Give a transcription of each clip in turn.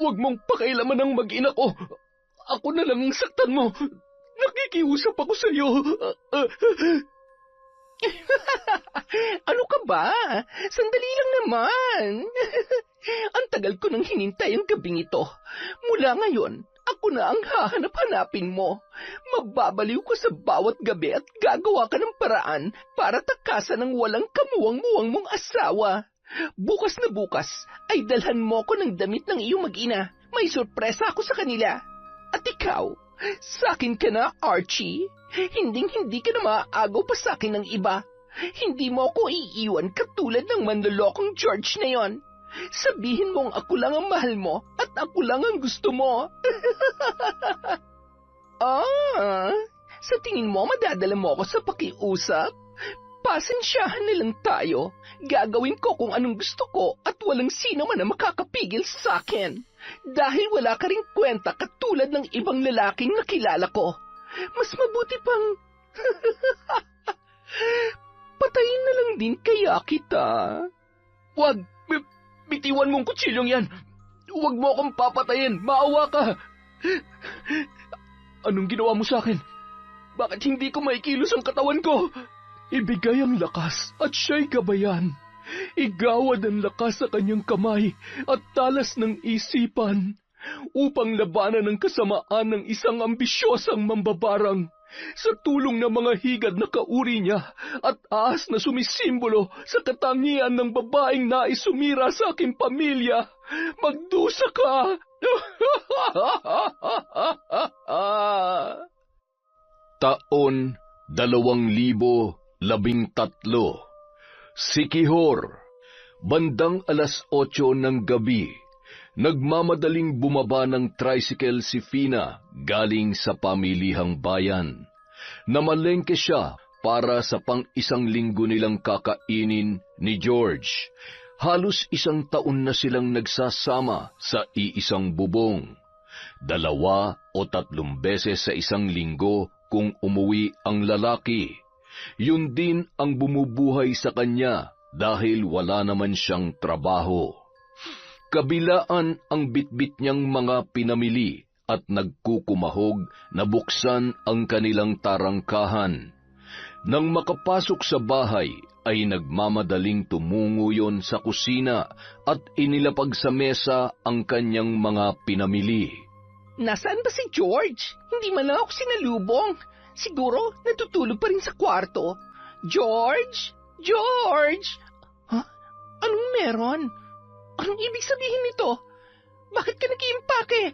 Huwag mong pakailaman ang mag-ina ko. Ako na lang ang saktan mo. Nakikiusap ako sa iyo. Ano ka ba? Sandali lang naman. Ang tagal ko nang hinintay ang gabing ito. Mula ngayon, ako na ang hahanap-hanapin mo. Mababaliw ko sa bawat gabi at gagawa ka ng paraan para takasan ng walang kamuwang-muwang mong asawa. Bukas na bukas ay dalhan mo ko ng damit ng iyong mag-ina. May sorpresa ako sa kanila. At ikaw, sa akin ka na, Archie. Hinding-hindi ka na maaagaw pa sa akin ng iba. Hindi mo ako iiwan katulad ng manlolokong George na yon. Sabihin mong ako lang ang mahal mo at ako lang ang gusto mo. Sa tingin mo madadala mo ako sa pakiusap? Pasensyahan na lang tayo. Gagawin ko kung anong gusto ko at walang sino man na makakapigil sa akin. Dahil wala ka ring kwenta katulad ng ibang lalaking nakilala ko. Mas mabuti pang... Patayin na lang din kaya kita. Wag! Bitiwan mong kutsilyong yan! Huwag mo akong papatayin! Maawa ka! Anong ginawa mo sa akin? Bakit hindi ko maikilos ang katawan ko? Ibigay ang lakas at siya'y gabayan. Igawad ang lakas sa kanyang kamay at talas ng isipan upang labanan ang kasamaan ng isang ambisyosang mambabarang sa tulong ng mga higad na kauri niya at ahas na sumisimbolo sa katangian ng babaeng nais sumira sa aking pamilya. Magdusa ka! Taon 2013. Sikihor. Bandang 8:00 ng gabi, nagmamadaling bumaba ng tricycle si Fina galing sa pamilihang bayan. Namalengke siya para sa pang-isang linggo nilang kakainin ni George. Halos 1 taon na silang nagsasama sa iisang bubong. 2 o 3 beses sa isang linggo kung umuwi ang lalaki. Yun din ang bumubuhay sa kanya dahil wala naman siyang trabaho. Kabilaan ang bitbit niyang mga pinamili at nagkukumahog na buksan ang kanilang tarangkahan. Nang makapasok sa bahay, ay nagmamadaling tumungo yon sa kusina at inilapag sa mesa ang kanyang mga pinamili. Nasaan ba si George? Hindi man lang ako sinalubong. Siguro natutulog pa rin sa kwarto. George? George! Ha? Anong meron? Anong ibig sabihin nito? Bakit ka nag-iimpake?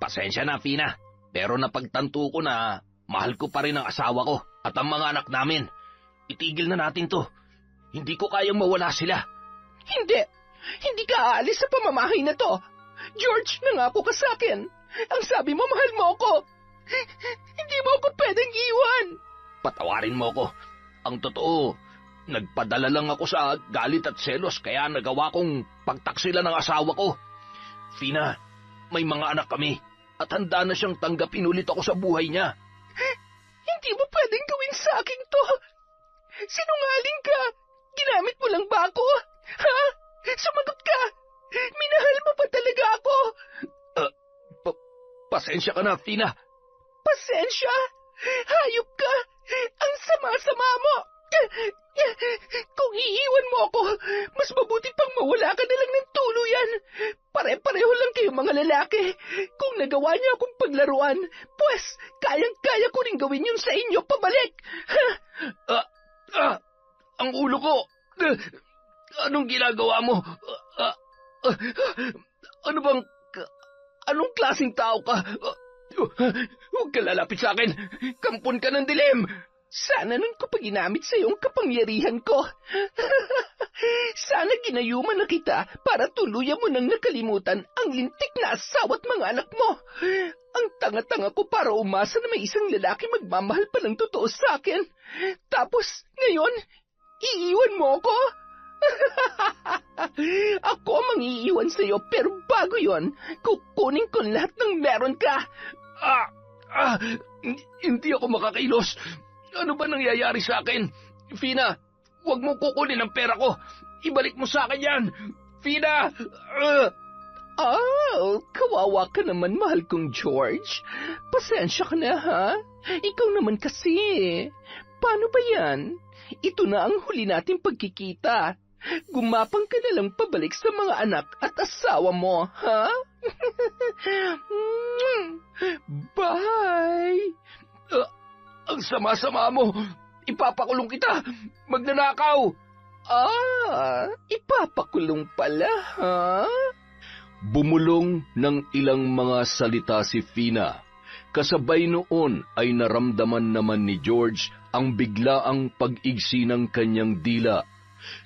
Pasensya na, Fina. Pero napagtanto ko na mahal ko pa rin ang asawa ko at ang mga anak namin. Itigil na natin to. Hindi ko kayang mawala sila. Hindi. Hindi ka aalis sa pamamahay na to. George, nangako ka sa akin. Ang sabi mo, mahal mo ako. Hindi mo ako pwedeng iwan. Patawarin mo ko. Ang totoo, nagpadala lang ako sa galit at selos kaya nagawa kong pagtaksila ng asawa ko. Fina, may mga anak kami at handa na siyang tanggapin ulit ako sa buhay niya. Hindi mo pwedeng gawin sa akin to. Sinungaling ka. Ginamit mo lang ba ako? Ha? Sumagot ka. Minahal mo pa talaga ako. Pasensya ka na, Fina. Pasensya? Hayop ka. Ang sama-sama mo. Kung iiwan mo ako, mas mabuti pang mawala ka na lang ng tuluyan. Pare-pareho lang kayong mga lalaki. Kung nagawa niyo akong paglaruan, pues kayang-kaya ko rin gawin yun sa inyo pabalik. Ang ulo ko. Anong ginagawa mo? Anong klaseng tao ka? Huwag ka lalapit sa akin. Kampon ka ng dilim. Sana nun ko pa ginamit sa iyong kapangyarihan ko. Sana ginayuman na kita para tuluyan mo nang nakalimutan ang lintik na asawa at mga anak mo. Ang tanga-tanga ko para umasa na may isang lalaki magmamahal pa ng totoo sa akin. Tapos, ngayon, iiwan mo ako? Ako ang mangiiwan sa iyo, pero bago yon, kukunin ko lahat ng meron ka. Hindi ako makakailos. Ano ba nangyayari sa akin? Fina, huwag mo kukunin ang pera ko. Ibalik mo sa akin yan! Fina! Kawawa ka naman, mahal kong George. Pasensya ka na, ha? Ikaw naman kasi. Paano ba yan? Ito na ang huli nating pagkikita. Gumapang ka na lang pabalik sa mga anak at asawa mo, ha? Bye! Ang sama-sama mo! Ipapakulong kita! Magnanakaw! Ipapakulong pala, ha? Bumulong ng ilang mga salita si Fina. Kasabay noon ay naramdaman naman ni George ang biglaang pag-igsi ng kanyang dila.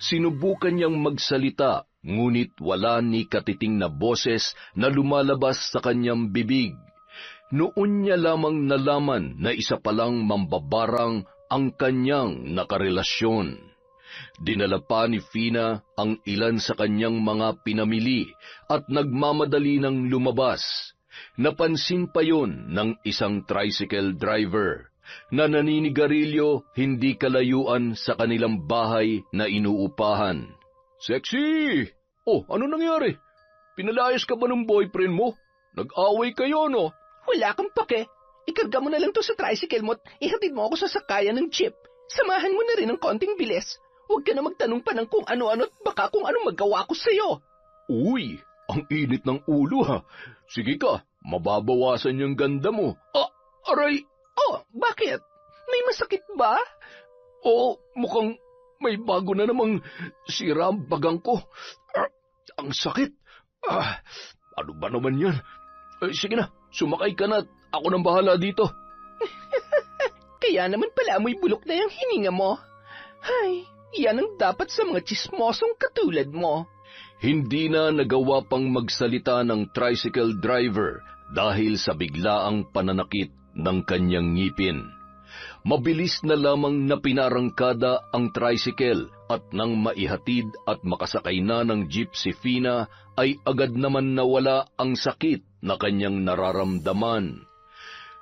Sinubukan niyang magsalita, ngunit wala ni katiting na boses na lumalabas sa kanyang bibig. Noon niya lamang nalaman na isa palang mambabarang ang kanyang nakarelasyon. Dinala pa ni Fina ang ilan sa kanyang mga pinamili at nagmamadali ng lumabas. Napansin pa yon ng isang tricycle driver na naninigarilyo hindi kalayuan sa kanilang bahay na inuupahan. "Sexy! Oh, ano nangyari? Pinalayas ka ba ng boyfriend mo? Nag-away kayo, no?" Wala kang pake. Ikarga mo na lang to sa tricycle mo at ihatid mo ako sa sakayan ng jeep. Samahan mo na rin ng konting bilis. Huwag ka na magtanong pa ng kung ano-ano at baka kung anong magawa ko sa'yo. Uy, ang init ng ulo ha. Sige ka, mababawasan yung ganda mo. Aray! Bakit? May masakit ba? Mukhang may bago na namang sira ang bagang ko. Ang sakit. Ano ba naman yan? Sige na, sumakay ka na at ako nang bahala dito. Kaya naman pala amoy bulok na yung hininga mo. Ay, yan ang dapat sa mga tsismosong katulad mo. Hindi na nagawa pang magsalita ng tricycle driver dahil sa biglaang pananakit ng kanyang ngipin. Mabilis na lamang na pinarangkada ang tricycle at nang maihatid at makasakay na ng jeep si Fina ay agad naman nawala ang sakit na kanyang nararamdaman.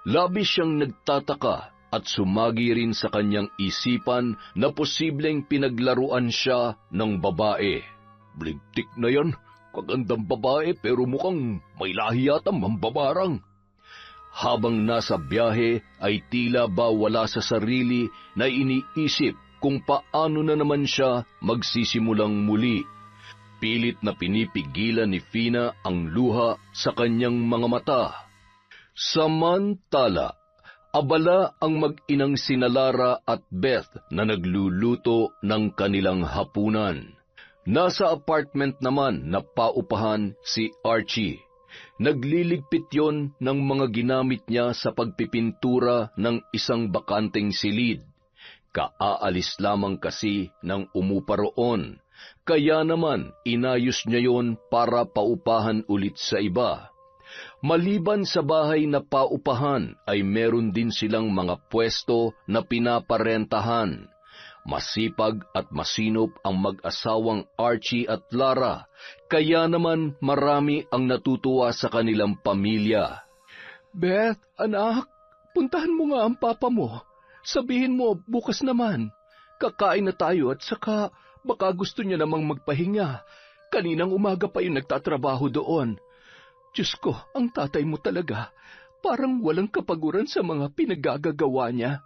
Labis siyang nagtataka at sumagi rin sa kanyang isipan na posibleng pinaglaruan siya ng babae. Blintik na yan, kagandang babae pero mukhang may lahi yatang mambabarang. Habang nasa biyahe ay tila ba wala sa sarili na iniisip kung paano na naman siya magsisimulang muli. Pilit na pinipigilan ni Fina ang luha sa kanyang mga mata. Samantala, abala ang mag-inang sina Lara at Beth na nagluluto ng kanilang hapunan. Nasa apartment naman na paupahan si Archie. Nagliligpit yon ng mga ginamit niya sa pagpipintura ng isang bakanteng silid. Kaaalis lamang kasi ng umupa roon, kaya naman inayos niya yon para paupahan ulit sa iba. Maliban sa bahay na paupahan ay meron din silang mga pwesto na pinaparentahan. Masipag at masinop ang mag-asawang Archie at Lara, kaya naman marami ang natutuwa sa kanilang pamilya. Beth, anak, puntahan mo nga ang papa mo. Sabihin mo, bukas naman. Kakain na tayo at saka baka gusto niya namang magpahinga. Kaninang umaga pa yung nagtatrabaho doon. Diyos ko, ang tatay mo talaga. Parang walang kapaguran sa mga pinagagagawa niya.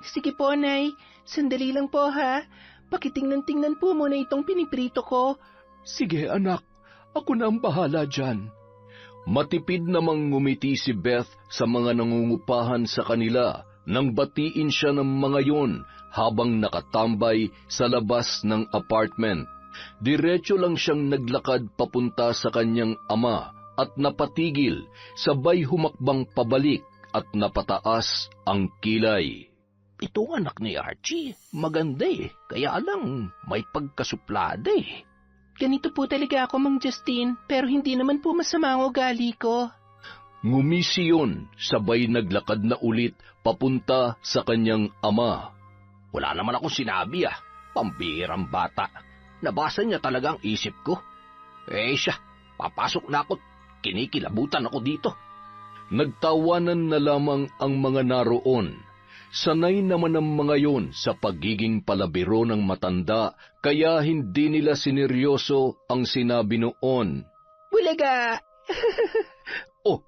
Sige po, Nay. Sandali lang po, ha? Pakitingnan-tingnan po muna itong piniprito ko. Sige, anak. Ako na ang bahala dyan. Matipid namang ngumiti si Beth sa mga nangungupahan sa kanila nang batiin siya ng mga yon habang nakatambay sa labas ng apartment. Diretso lang siyang naglakad papunta sa kanyang ama at napatigil, sabay humakbang pabalik at napataas ang kilay. Itong anak ni Archie, maganda kaya lang may pagkasuplada Ganito po talaga ako, Mang Justin, pero hindi naman po masama ang ugali ko. Ngumisi yun, sabay naglakad na ulit papunta sa kanyang ama. Wala naman akong sinabi pambihirang bata. Nabasa niya talaga ang isip ko. Siya, papasok na ako, kinikilabutan ako dito. Nagtawanan na lamang ang mga naroon. Sanay naman ang mga yon sa pagiging palabiro ng matanda, kaya hindi nila sineryoso ang sinabi noon. Bulaga! Oh,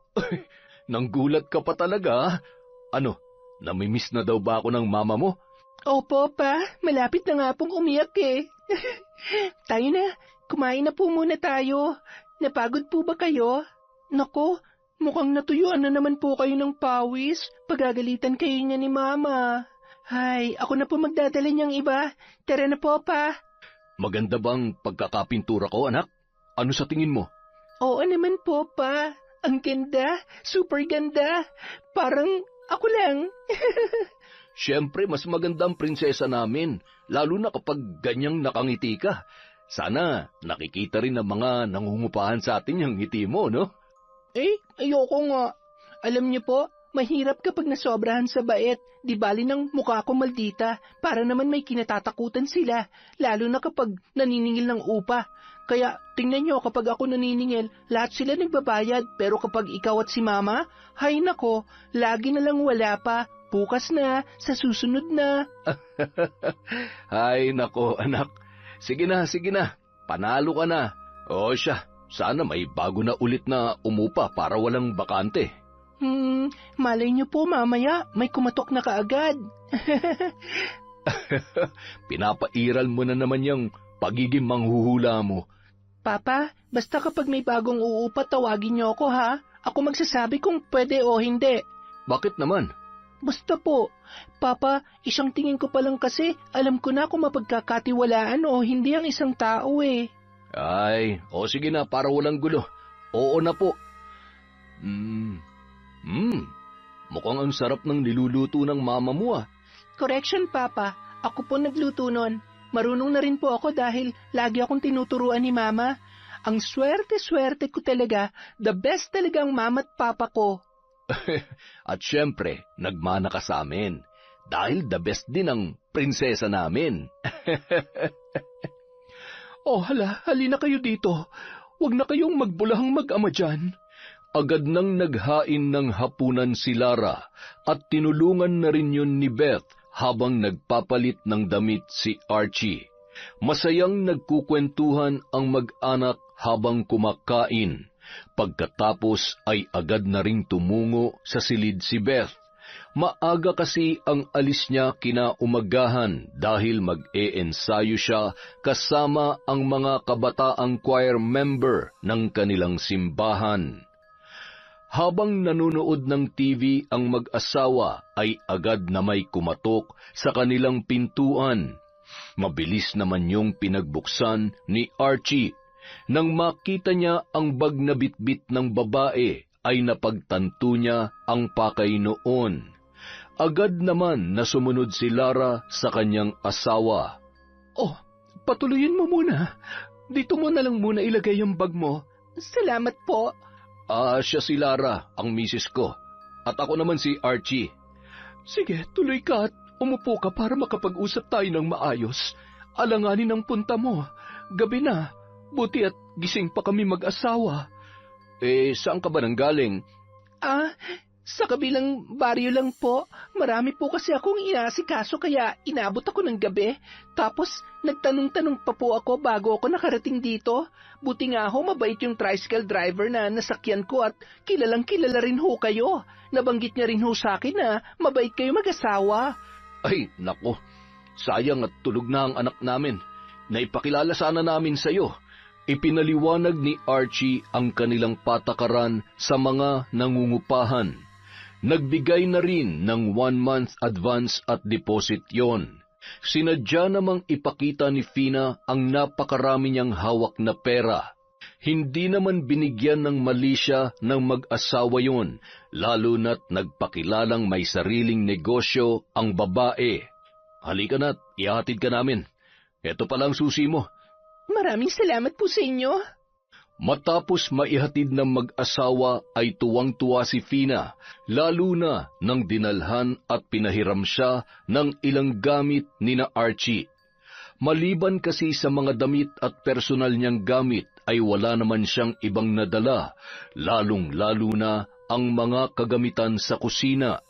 nanggulat ka pa talaga? Ano, namimiss na daw ba ako ng mama mo? Opo, pa. Malapit na nga pong umiyak eh. Tayo na. Kumain na po muna tayo. Napagod po ba kayo? Nako, mukhang natuyuan na naman po kayo ng pawis. Pagagalitan kayo niya ni Mama. Hay, ako na po magdadala niyang iba. Tara na po, pa. Maganda bang pagkakapintura ko, anak? Ano sa tingin mo? Oo naman po, pa. Ang ganda. Super ganda. Parang ako lang. Siyempre, mas maganda ang prinsesa namin, lalo na kapag ganyang nakangiti ka. Sana nakikita rin ng mga nangungupahan sa atin yung ngiti mo, no? Ayoko nga. Alam niyo po, mahirap kapag nasobrahan sa bait. Di bali ng mukha ko maldita, para naman may kinatatakutan sila, lalo na kapag naniningil ng upa. Kaya tingnan niyo, kapag ako naniningil, lahat sila nagbabayad, pero kapag ikaw at si Mama, hay nako, lagi na lang wala pa. Bukas na, sa susunod na. Ay, nako, anak. Sige na, panalo ka na. O siya, sana may bago na ulit na umupa para walang bakante. Malay niyo po mamaya, may kumatok na kaagad. Pinapairal mo na naman yung pagiging manghuhula mo. Papa, basta kapag may bagong uupa, tawagin niyo ako ha. Ako magsasabi kung pwede o hindi. Bakit naman? Basta po. Papa, isang tingin ko pa lang kasi, alam ko na kung mapagkakatiwalaan o hindi ang isang tao eh. Ay, sige na, para walang gulo. Oo na po. Mukhang ang sarap ng niluluto ng mama mo ah. Correction, Papa. Ako po nagluto nun. Marunong na rin po ako dahil lagi akong tinuturuan ni Mama. Ang swerte-swerte ko talaga. The best talagang mama at papa ko. At syempre, nagmana ka sa amin. Dahil the best din ang prinsesa namin. Halina kayo dito. Huwag na kayong magbulahang mag-ama dyan. Agad nang naghain ng hapunan si Lara at tinulungan na rin yun ni Beth habang nagpapalit ng damit si Archie. Masayang nagkukwentuhan ang mag-anak habang kumakain. Pagkatapos ay agad na ring tumungo sa silid si Beth. Maaga kasi ang alis niya kinaumagahan dahil mag-e-ensayo siya kasama ang mga kabataang choir member ng kanilang simbahan. Habang nanonood ng TV ang mag-asawa ay agad na may kumatok sa kanilang pintuan. Mabilis naman yung pinagbuksan ni Archie. Nang makita niya ang bag na bitbit ng babae, ay napagtanto niya ang pakay noon. Agad naman na sumunod si Lara sa kanyang asawa. Patuloyin mo muna. Dito mo na lang muna ilagay yung bag mo. Salamat po. Siya si Lara, ang misis ko. At ako naman si Archie. Sige, tuloy ka at umupo ka para makapag-usap tayo ng maayos. Alanganin ang punta mo. Gabi na. Buti at gising pa kami mag-asawa. Saan ka ba nanggaling? Sa kabilang baryo lang po. Marami po kasi akong inaasikaso kaya inabot ako ng gabi. Tapos nagtanong-tanong pa po ako bago ako nakarating dito. Buti nga ho, mabait yung tricycle driver na nasakyan ko at kilalang-kilala rin ho kayo. Nabanggit niya rin ho sa akin na mabait kayo mag-asawa. Ay, nako. Sayang at tulog na ang anak namin. Naipakilala sana namin sa iyo. Ipinaliwanag ni Archie ang kanilang patakaran sa mga nangungupahan. Nagbigay na rin ng 1 month advance at deposit yon. Sinadya namang ipakita ni Fina ang napakarami niyang hawak na pera. Hindi naman binigyan ng mali siya ng mag-asawa yon, lalo na't nagpakilalang may sariling negosyo ang babae. Halika na't ihatid ka namin. Ito palang susi mo. Maraming salamat po sa inyo. Matapos maihatid ng mag-asawa ay tuwang-tuwa si Fina, lalo na nang dinalhan at pinahiram siya ng ilang gamit ni na Archie. Maliban kasi sa mga damit at personal niyang gamit ay wala naman siyang ibang nadala, lalong-lalo na ang mga kagamitan sa kusina.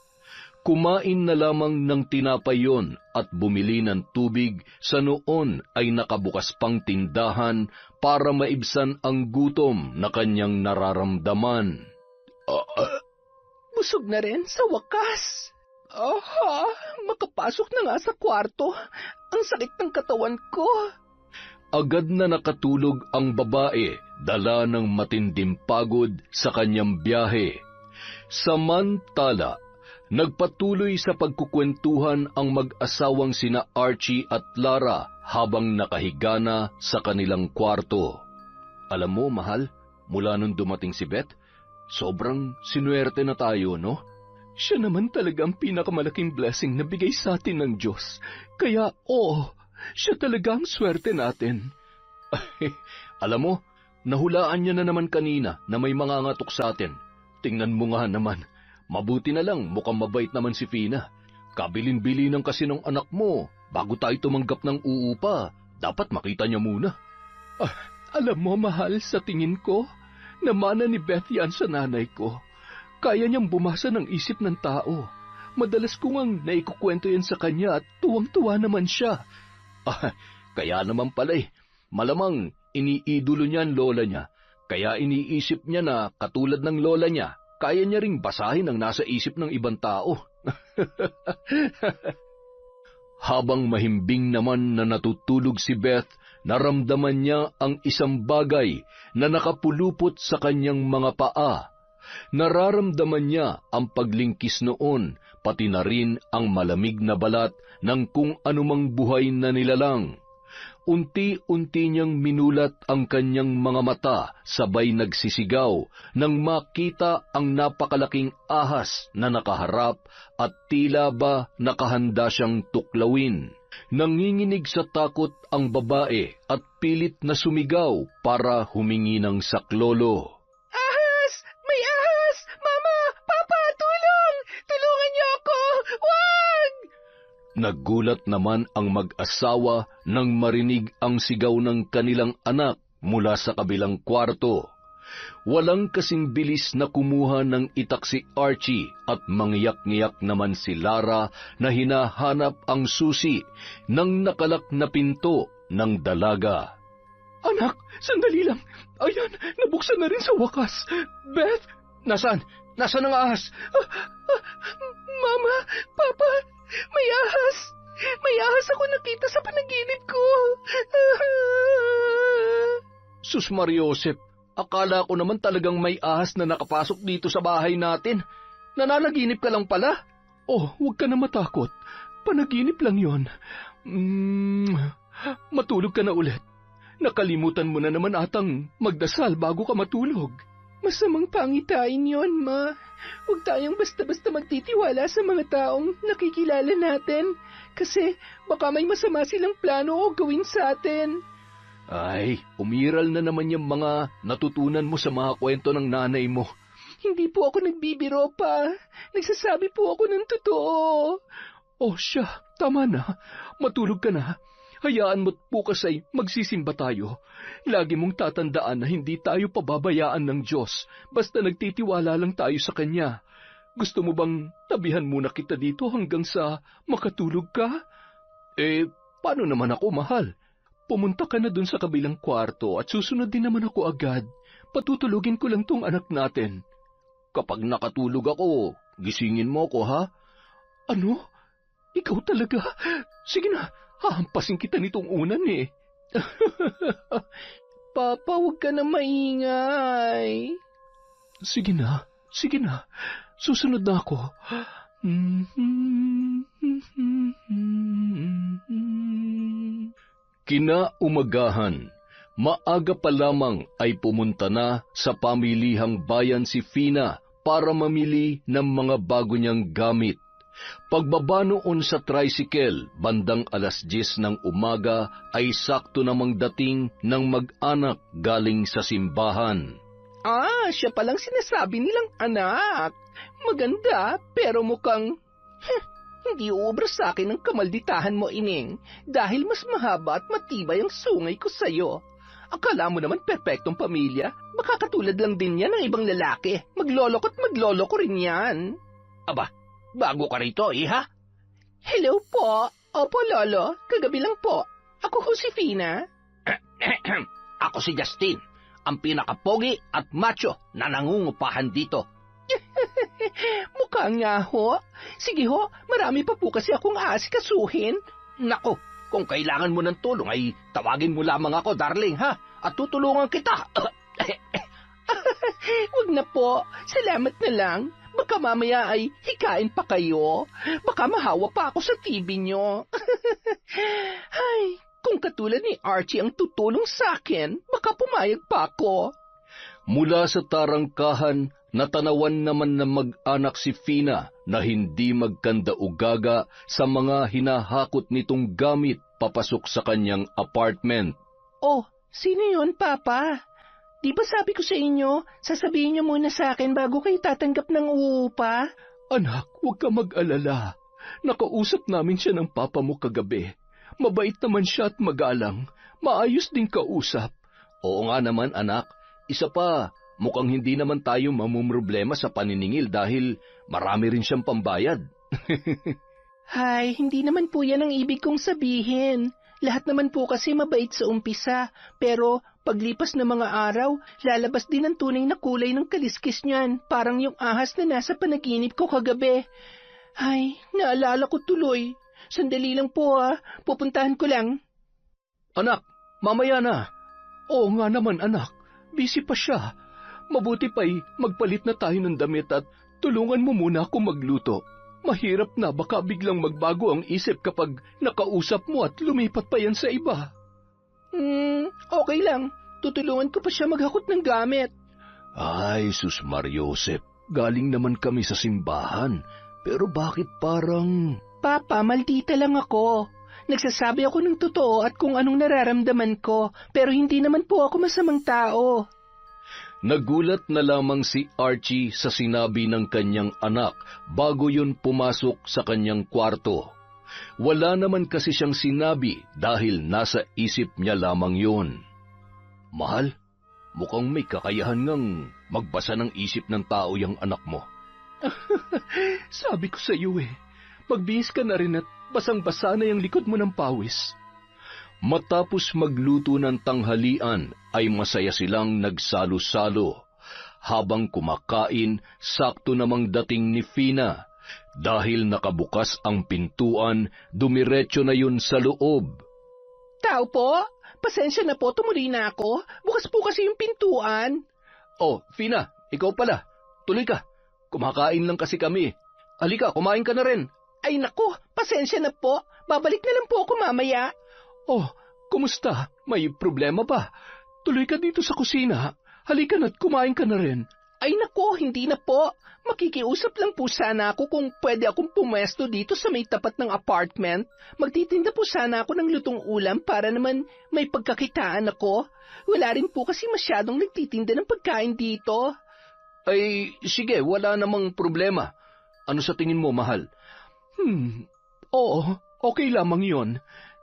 Kumain na lamang ng tinapay yon at bumili ng tubig sa noon ay nakabukas pang tindahan para maibsan ang gutom na kanyang nararamdaman. Busog na rin sa wakas. Makapasok na nga sa kwarto. Ang sakit ng katawan ko. Agad na nakatulog ang babae, dala ng matinding pagod sa kanyang biyahe. Samantala, nagpatuloy sa pagkukwentuhan ang mag-asawang sina Archie at Lara habang nakahiga na sa kanilang kwarto. Alam mo, mahal, mula nung dumating si Beth, sobrang sinuwerte na tayo, no? Siya naman talaga ang pinakamalaking blessing na bigay sa atin ng Diyos. Kaya, siya talaga ang swerte natin. Alam mo, nahulaan niya na naman kanina na may mangangatok sa atin. Tingnan mo nga naman, mabuti na lang mukhang mabait naman si Fina. Kabilin-bilinan kasi ng anak mo, bago tayo tumanggap ng uupa, dapat makita niya muna. Alam mo, mahal, sa tingin ko, namana ni Beth yan sa nanay ko. Kaya niyang bumasa ng isip ng tao. Madalas ko ngang naikukwento yan sa kanya at tuwang-tuwa naman siya. Kaya naman pala malamang iniidolo niya ang lola niya. Kaya iniisip niya na katulad ng lola niya, kaya niya ring basahin ang nasa isip ng ibang tao. Habang mahimbing naman na natutulog si Beth, naramdaman niya ang isang bagay na nakapulupot sa kanyang mga paa. Nararamdaman niya ang paglingkis noon, pati na rin ang malamig na balat ng kung anumang buhay na nilalang. Unti-unti niyang minulat ang kanyang mga mata, sabay nagsisigaw nang makita ang napakalaking ahas na nakaharap at tila ba nakahanda siyang tuklawin. Nanginginig sa takot ang babae at pilit na sumigaw para humingi ng saklolo. Ahas! May ahas! Mama! Papa! Tulong! Tulungan niyo ako! Wag! Nagulat naman ang mag-asawa nang marinig ang sigaw ng kanilang anak mula sa kabilang kwarto. Walang kasing bilis na kumuha ng itak si Archie at mangyak-ngyak naman si Lara na hinahanap ang susi ng nakalak na pinto ng dalaga. Anak, sandali lang. Ayan, nabuksan na rin sa wakas. Beth! Nasaan? Nasaan ang ahas? Mama, Papa, may ahas. May ahas ako nakita sa panaginip ko. Sus Mariosep, akala ko naman talagang may ahas na nakapasok dito sa bahay natin. Nananaginip ka lang pala. Huwag ka na matakot. Panaginip lang yon. Matulog ka na ulit. Nakalimutan mo na naman atang magdasal bago ka matulog. Masamang pangitain yon, Ma. Huwag tayong basta-basta magtitiwala sa mga taong nakikilala natin. Kasi baka may masama silang plano o gawin sa atin. Ay, umiral na naman yung mga natutunan mo sa mga kwento ng nanay mo. Hindi po ako nagbibiro pa. Nagsasabi po ako ng totoo. Siya, tama na. Matulog ka na. Hayaan mo't bukas ay magsisimba tayo. Lagi mong tatandaan na hindi tayo pababayaan ng Diyos, basta nagtitiwala lang tayo sa Kanya. Gusto mo bang tabihan muna kita dito hanggang sa makatulog ka? Paano naman ako, mahal? Pumunta ka na dun sa kabilang kwarto at susunod din naman ako agad. Patutulugin ko lang tong anak natin. Kapag nakatulog ako, gisingin mo ko, ha? Ano? Ikaw talaga? Sige na. Hahampasin kita nitong unan Papa, huwag ka na maingay. Sige na. Susunod na ako. Kinaumagahan, maaga pa lamang ay pumunta na sa pamilihang bayan si Fina para mamili ng mga bago niyang gamit. Pagbaba noon sa tricycle, bandang 10:00 ng umaga ay sakto namang dating ng mag-anak galing sa simbahan. Siya palang sinasabi nilang anak. Maganda, pero mukhang hindi uubra sa akin ang kamalditahan mo, Ining, dahil mas mahaba at matibay ang sungay ko sa'yo. Akala mo naman perpektong pamilya? Baka katulad lang din yan ng ibang lalaki. Magloloko at magloloko rin yan. Aba, Bago ka rito, iha? Hello po. Opo, Lolo. Kagabi lang po. Ako ho si Fina. Ako si Justin, ang pinakapogi at macho na nangungupahan dito. Mukha nga ho. Sige ho, marami pa po kasi akong aasikasuhin. Nako, kung kailangan mo ng tulong ay tawagin mo lamang ako, darling, ha? At tutulungan kita. Wag na po. Salamat na lang. Baka mamaya ay hikain pa kayo. Baka mahawa pa ako sa TV nyo. Ay, kung katulad ni Archie ang tutulong sa akin, baka pumayag pa ako. Mula sa tarangkahan, natanawan naman ng mag-anak si Fina na hindi magkanda-ugaga sa mga hinahakot nitong gamit papasok sa kanyang apartment. Oh, sino yun, Papa? Di ba sabi ko sa inyo, sasabihin niyo muna sa akin bago kayo tatanggap ng uupa? Anak, huwag ka mag-alala. Nakausap namin siya ng papa mo kagabi. Mabait naman siya at magalang. Maayos din kausap. Oo nga naman, anak. Isa pa, mukhang hindi naman tayo mamumroblema sa paniningil dahil marami rin siyang pambayad. Hay, hindi naman po yan ang ibig kong sabihin. Lahat naman po kasi mabait sa umpisa, pero paglipas ng mga araw, lalabas din ang tunay na kulay ng kaliskis niyan, parang yung ahas na nasa panaginip ko kagabi. Ay, naalala ko tuloy. Sandali lang po pupuntahan ko lang. Anak, mamaya na. Oo nga naman anak, busy pa siya. Mabuti pa'y magpalit na tayo ng damit at tulungan mo muna ako magluto. Mahirap na baka biglang magbago ang isip kapag nakausap mo at lumipat pa yan sa iba. Okay lang. Tutulungan ko pa siya maghakot ng gamit. Ay, Sus Mariosep, galing naman kami sa simbahan. Pero bakit parang... Papa, maldita lang ako. Nagsasabi ako ng totoo at kung anong nararamdaman ko, pero hindi naman po ako masamang tao. Nagulat na lamang si Archie sa sinabi ng kanyang anak bago yun pumasok sa kanyang kwarto. Wala naman kasi siyang sinabi dahil nasa isip niya lamang yun. Mahal, mukhang may kakayahan ngang magbasa ng isip ng tao yung anak mo. Sabi ko sa iyo magbihis ka na rin at basang-basa na yung likod mo ng pawis. Matapos magluto ng tanghalian ay masaya silang nagsalo-salo. Habang kumakain, sakto namang dating ni Fina. Dahil nakabukas ang pintuan, dumiretso na yun sa loob. Tao po, pasensya na po, tumuli na ako. Bukas po kasi yung pintuan. Oh, Fina, ikaw pala. Tuloy ka. Kumakain lang kasi kami. Halika, kumain ka na rin. Ay nako, pasensya na po. Babalik na lang po ako mamaya. Oh, kumusta? May problema ba? Tuloy ka dito sa kusina. Halika na't kumain ka na rin. Ay nako, hindi na po. Makikiusap lang po sana ako kung pwede akong pumesto dito sa may tapat ng apartment. Magtitinda po sana ako ng lutong ulam para naman may pagkakitaan ako. Wala rin po kasi masyadong nagtitinda ng pagkain dito. Ay, sige, wala namang problema. Ano sa tingin mo, mahal? Oo, okay lamang yon.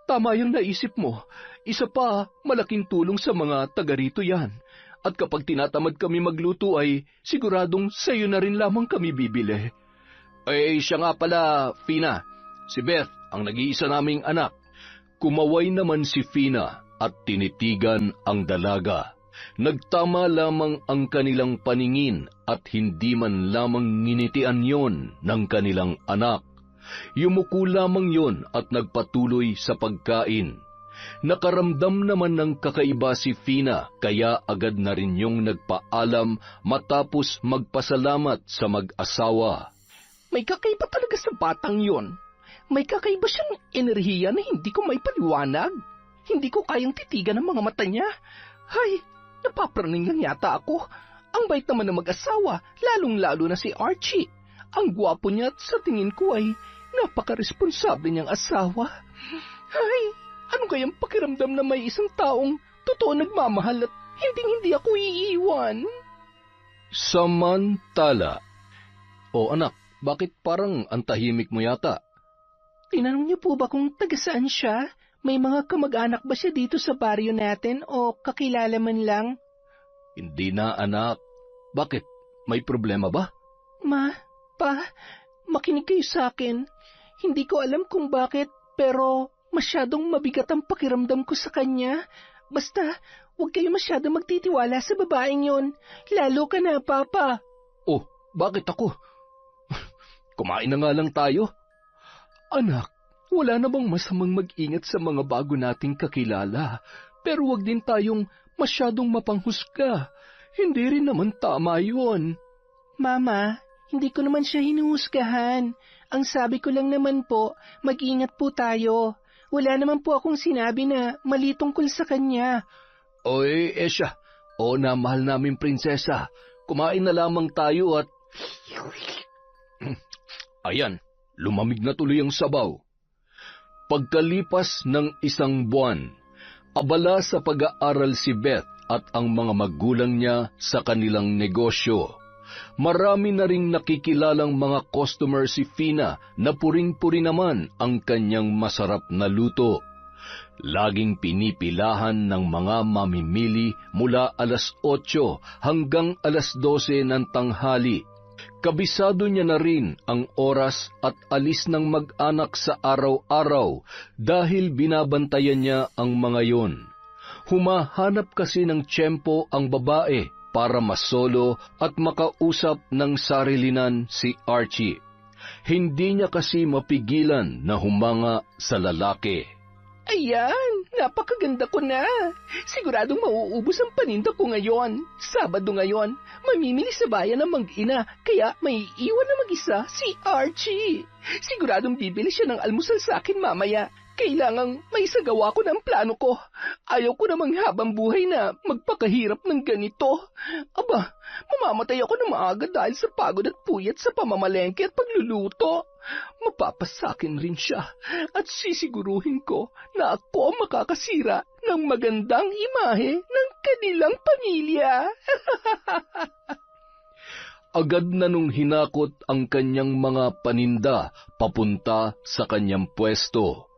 Tama yung naisip mo. Isa pa, malaking tulong sa mga taga rito yan. At kapag tinatamad kami magluto ay siguradong sa'yo na rin lamang kami bibili. Ay, siya nga pala, Fina. Si Beth, ang nag-iisa naming anak. Kumaway naman si Fina at tinitigan ang dalaga. Nagtama lamang ang kanilang paningin at hindi man lamang nginitian yon ng kanilang anak. Yumuko lamang yon at nagpatuloy sa pagkain. Nakaramdam naman ng kakaiba si Fina kaya agad na rin yung nagpaalam matapos magpasalamat sa mag-asawa. May kakaiba talaga sa batang yon. May kakaiba siyang enerhiya na hindi ko may paliwanag. Hindi ko kayang titigan ang mga mata niya. Hay, napapraning lang yata ako. Ang bait naman ng mag-asawa, lalong-lalo na si Archie. Ang gwapo niya at sa tingin ko ay napaka-responsable niyang asawa. Ay, ano kayang pakiramdam na may isang taong totoo nagmamahal at hindi ako iiwan? Samantala. O anak, bakit parang ang tahimik mo yata? Tinanong niyo po ba kung taga saan siya? May mga kamag-anak ba siya dito sa baryo natin o kakilala man lang? Hindi na, anak. Bakit? May problema ba? Pa, makinig kayo sa akin. Hindi ko alam kung bakit, pero masyadong mabigat ang pakiramdam ko sa kanya. Basta, huwag kayo masyadong magtitiwala sa babaeng yon. Lalo ka na, Papa. Oh, bakit ako? Kumain na nga lang tayo. Anak, wala namang masamang mag-ingat sa mga bago nating kakilala. Pero wag din tayong masyadong mapanghusga. Hindi rin naman tama yun. Mama, hindi ko naman siya hinuhusgahan. Ang sabi ko lang naman po, mag-ingat po tayo. Wala naman po akong sinabi na mali tungkol sa kanya. Oy, Esya. O na mahal namin prinsesa. Kumain na lamang tayo at... Ayan, lumamig na tuloy ang sabaw. Pagkalipas ng 1 buwan, abala sa pag-aaral si Beth at ang mga magulang niya sa kanilang negosyo. Marami na ring nakikilalang mga customer si Fina na puring-puri naman ang kanyang masarap na luto. Laging pinipilahan ng mga mamimili mula 8:00 hanggang 12:00 ng tanghali. Kabisado niya na rin ang oras at alis ng mag-anak sa araw-araw dahil binabantayan niya ang mga yon. Humahanap kasi ng tiyempo ang babae para masolo at makausap ng sarilinan si Archie. Hindi niya kasi mapigilan na humanga sa lalaki. Ayan, napakaganda ko na. Siguradong mauubos ang paninda ko ngayon. Sabado ngayon, mamimili sa bayan ng mag-ina, kaya may iwan na mag-isa si Archie. Siguradong bibili siya ng almusal sa akin mamaya. Kailangang may sagawa ko ng plano ko. Ayaw ko namang habang buhay na magpakahirap ng ganito. Aba, mamamatay ako na maaga dahil sa pagod at puyat sa pamamalengke at pagluluto. Mapapasakin rin siya at sisiguruhin ko na ako ang makakasira ng magandang imahe ng kanilang pamilya. Agad na nung hinakot ang kanyang mga paninda papunta sa kanyang pwesto.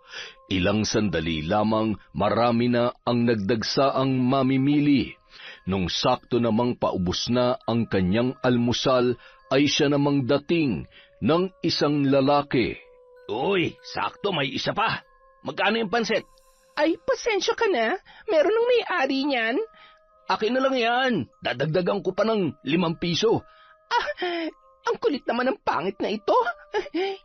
Ilang sandali lamang marami na ang nagdagsaang mamimili. Nung sakto namang paubos na ang kanyang almusal, ay siya namang dating ng isang lalaki. Uy, sakto, may isa pa. Magkano yung pansit? Ay, pasensya ka na. Meron ng may-ari niyan. Akin na lang yan. Dadagdagan ko pa ng 5 piso. Ang kulit naman ng pangit na ito.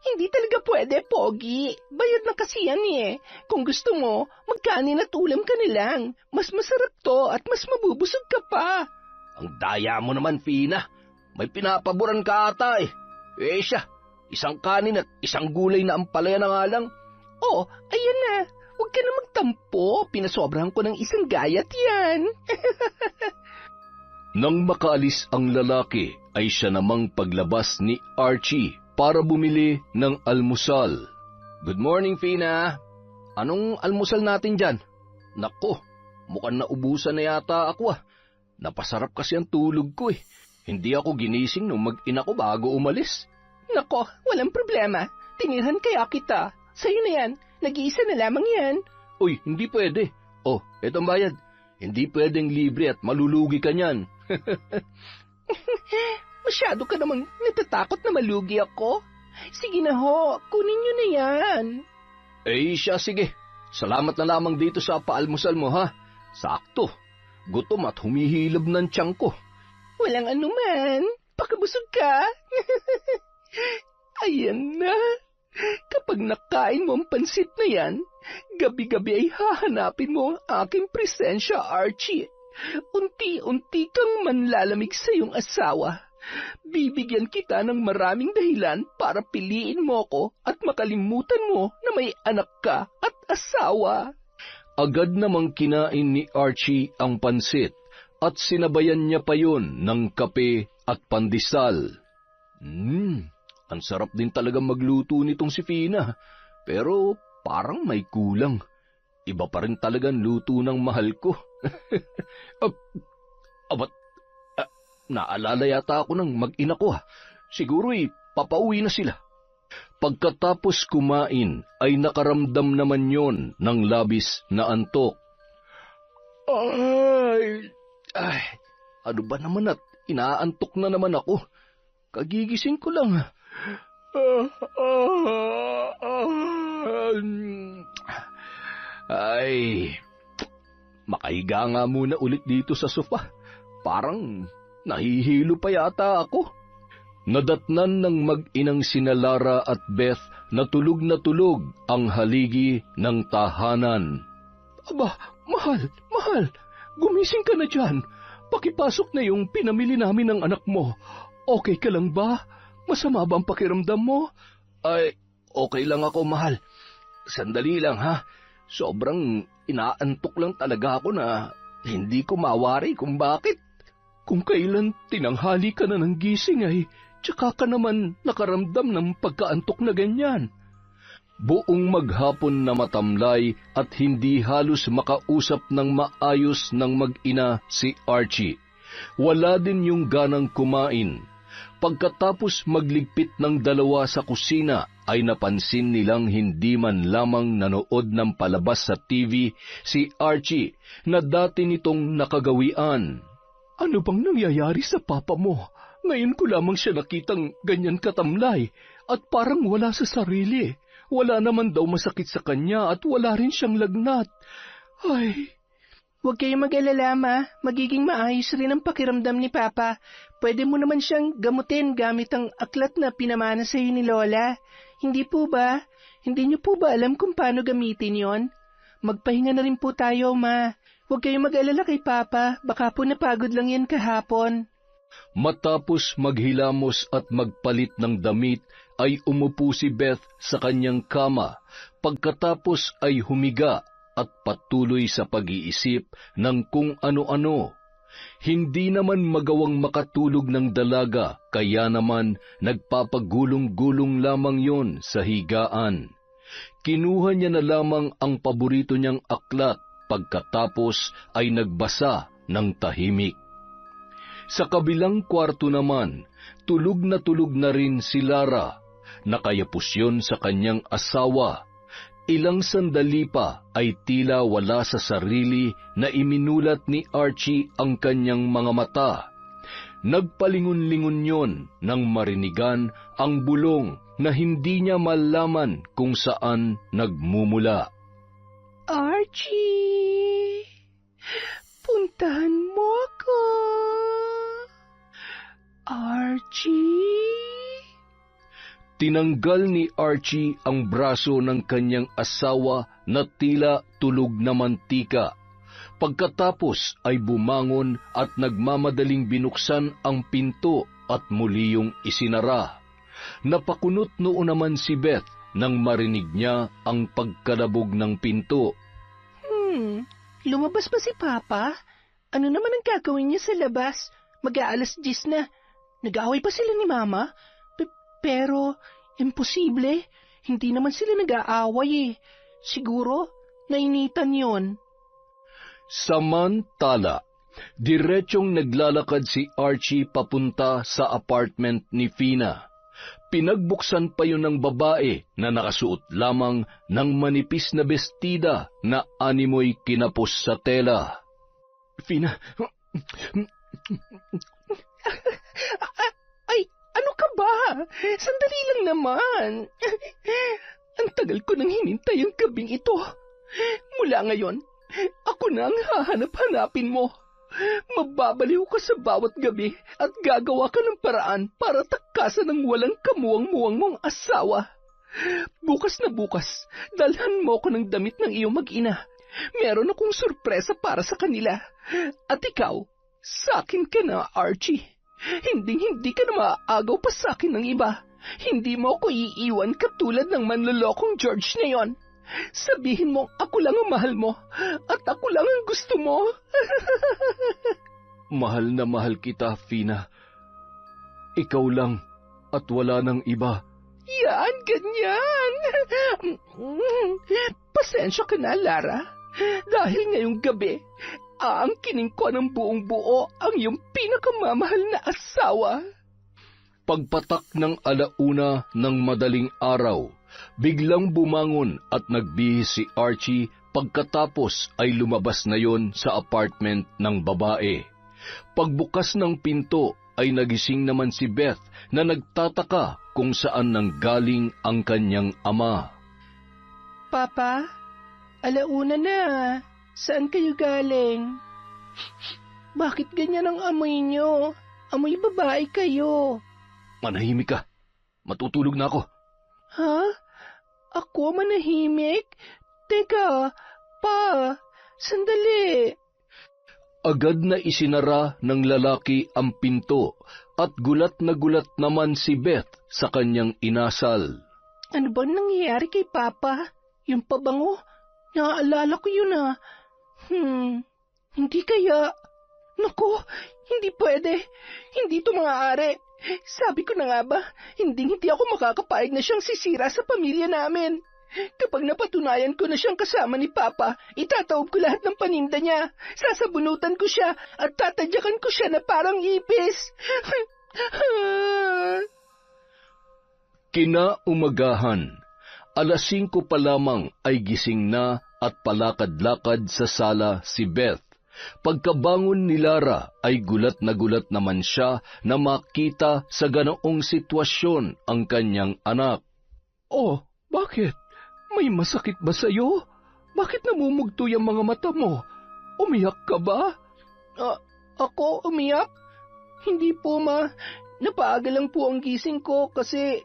Hindi talaga pwede, Pogi. Bayad na kasi yan eh. Kung gusto mo, magkanin at ulam ka nilang. Mas masarap to at mas mabubusog ka pa. Ang daya mo naman, Fina. May pinapaboran ka ata eh. Siya, isang kanin at isang gulay na ampalaya na nga lang. Oh, ayan na. Huwag ka na magtampo. Pinasobrahan ko ng isang gayat yan. Nang makaalis ang lalaki, ay siya namang paglabas ni Archie para bumili ng almusal. Good morning, Fina. Anong almusal natin dyan? Nako, mukhang naubusan na yata ako ah. Napasarap kasi ang tulog ko eh. Hindi ako ginising nung mag-ina ko bago umalis. Nako, walang problema. Tinirhan kaya kita. Sa'yo na yan. Nag-iisa na lamang yan. Uy, hindi pwede. Oh, etong bayad. Hindi pwedeng libre at malulugi ka niyan. Masyado ka namang natatakot na malugi ako. Sige na ho, kunin nyo na yan. Siya, sige. Salamat na lamang dito sa paalmusal mo, ha? Sakto. Gutom at humihilab ng tiyan ko. Walang anuman. Pakabusog ka. Ayan na. Kapag nakain mo ang pansit na yan, gabi-gabi ay hahanapin mo ang aking presensya, Archie. Unti-unti kang manlalamig sa iyong asawa. Bibigyan kita ng maraming dahilan para piliin mo ko at makalimutan mo na may anak ka at asawa. Agad namang kinain ni Archie ang pansit at sinabayan niya pa yun ng kape at pandesal. Ang sarap din talaga magluto nitong si Fina, pero parang may kulang. Iba pa rin talagang luto ng mahal ko. Naalala yata ako ng mag-ina ko. Siguro'y papauwi na sila. Pagkatapos kumain ay nakaramdam naman yon ng labis na antok. Ay, ano ba naman at inaantok na naman ako? Kagigising ko lang. Ay, makahiga nga muna ulit dito sa sofa. Parang nahihilo pa yata ako. Nadatnan ng mag-inang sina Lara at Beth na tulog ang haligi ng tahanan. Aba, mahal, gumising ka na dyan. Pakipasok na yung pinamili namin ng anak mo. Okay ka lang ba? Masama ba ang pakiramdam mo? Ay, okay lang ako, mahal. Sandali lang, ha? Sobrang inaantok lang talaga ako na hindi ko mawari kung bakit. Kung kailan tinanghali ka na ng gising ay tsaka ka naman nakaramdam ng pagkaantok na ganyan. Buong maghapon na matamlay at hindi halos makausap ng maayos ng mag-ina si Archie. Wala din yung ganang kumain. Pagkatapos magligpit ng dalawa sa kusina, ay napansin nilang hindi man lamang nanood ng palabas sa TV si Archie na dati nitong nakagawian. Ano bang nangyayari sa papa mo? Ngayon ko lamang siya nakitang ganyan katamlay at parang wala sa sarili. Wala naman daw masakit sa kanya at wala rin siyang lagnat. Ay... Huwag kayong mag-alala, Ma. Magiging maayos rin ang pakiramdam ni Papa. Pwede mo naman siyang gamutin gamit ang aklat na pinamana sa iyo ni Lola. Hindi po ba? Hindi niyo po ba alam kung paano gamitin yon? Magpahinga na rin po tayo, Ma. Huwag kayong mag-alala kay Papa. Baka po napagod lang yan kahapon. Matapos maghilamos at magpalit ng damit, ay umupo si Beth sa kanyang kama. Pagkatapos ay humiga at patuloy sa pag-iisip ng kung ano-ano. Hindi naman magawang makatulog ng dalaga, kaya naman nagpapagulong-gulong lamang yon sa higaan. Kinuha niya na lamang ang paborito niyang aklat, pagkatapos ay nagbasa ng tahimik. Sa kabilang kwarto naman, tulog na rin si Lara. Nakayapos yun sa kanyang asawa. Ilang sandali pa ay tila wala sa sarili na iminulat ni Archie ang kanyang mga mata. Nagpalingon-lingon yon nang marinigan ang bulong na hindi niya malaman kung saan nagmumula. Archie, puntahan mo ako. Archie? Tinanggal ni Archie ang braso ng kanyang asawa na tila tulog na mantika. Pagkatapos ay bumangon at nagmamadaling binuksan ang pinto at muli yung isinara. Napakunot noon naman si Beth nang marinig niya ang pagkalabog ng pinto. Lumabas ba si Papa? Ano naman ang gagawin niya sa labas? Mag-aalas 10 na. Nag-aaway pa sila ni Mama? Pero, imposible. Hindi naman sila nag-aaway eh. Siguro, nainitan yon. Samantala, diretsong naglalakad si Archie papunta sa apartment ni Fina. Pinagbuksan pa yun ng babae na nakasuot lamang ng manipis na bestida na animoy kinapos sa tela. Fina... Ano ka ba? Sandali lang naman. Ang tagal ko nang hinintay ang gabing ito. Mula ngayon, ako na ang hahanap-hanapin mo. Mababaliw ka sa bawat gabi at gagawa ka ng paraan para takasan ng walang kamuwang-muwang mong asawa. Bukas na bukas, dalhan mo ko ng damit ng iyong mag-ina. Meron akong sorpresa para sa kanila. At ikaw, sakin ka na, Archie. Hindi ka na maaagaw pa sa akin ng iba. Hindi mo ako iiwan katulad ng manlolokong George na yon. Sabihin mo ako lang ang mahal mo at ako lang ang gusto mo. Mahal na mahal kita, Fina. Ikaw lang at wala nang iba. Yan, ganyan. Pasensya ka na, Lara. Dahil ngayong gabi, aangkinin ko ng buong buo ang iyong pinakamamahal na asawa. Pagpatak ng alauna ng madaling araw, biglang bumangon at nagbihis si Archie pagkatapos ay lumabas na yon sa apartment ng babae. Pagbukas ng pinto ay nagising naman si Beth na nagtataka kung saan nanggaling ang kanyang ama. Papa, alauna na. Saan kayo galing? Bakit ganyan ang amoy nyo? Amoy babae kayo. Manahimik ka. Matutulog na ako. Ha? Ako manahimik? Teka, pa, sandali. Agad na isinara ng lalaki ang pinto at gulat na gulat naman si Beth sa kanyang inasal. Ano ba nangyayari kay Papa? Yung pabango? Naaalala ko yun ah. Hindi kaya. Naku, hindi pwede. Hindi ito maaari. Sabi ko na nga ba, hindi ako makakapayag na siyang sisira sa pamilya namin. Kapag napatunayan ko na siyang kasama ni Papa, itataob ko lahat ng paninda niya. Sasabunutan ko siya at tatadyakan ko siya na parang ipis. Kinaumagahan, 5:00 pa lamang ay gising na at palakad-lakad sa sala si Beth. Pagkabangon ni Lara ay gulat naman siya na makita sa ganoong sitwasyon ang kanyang anak. Oh, bakit? May masakit ba sa'yo? Bakit namumugto yung mga mata mo? Umiyak ka ba? Ako umiyak? Hindi po, Ma. Napaaga lang po ang gising ko kasi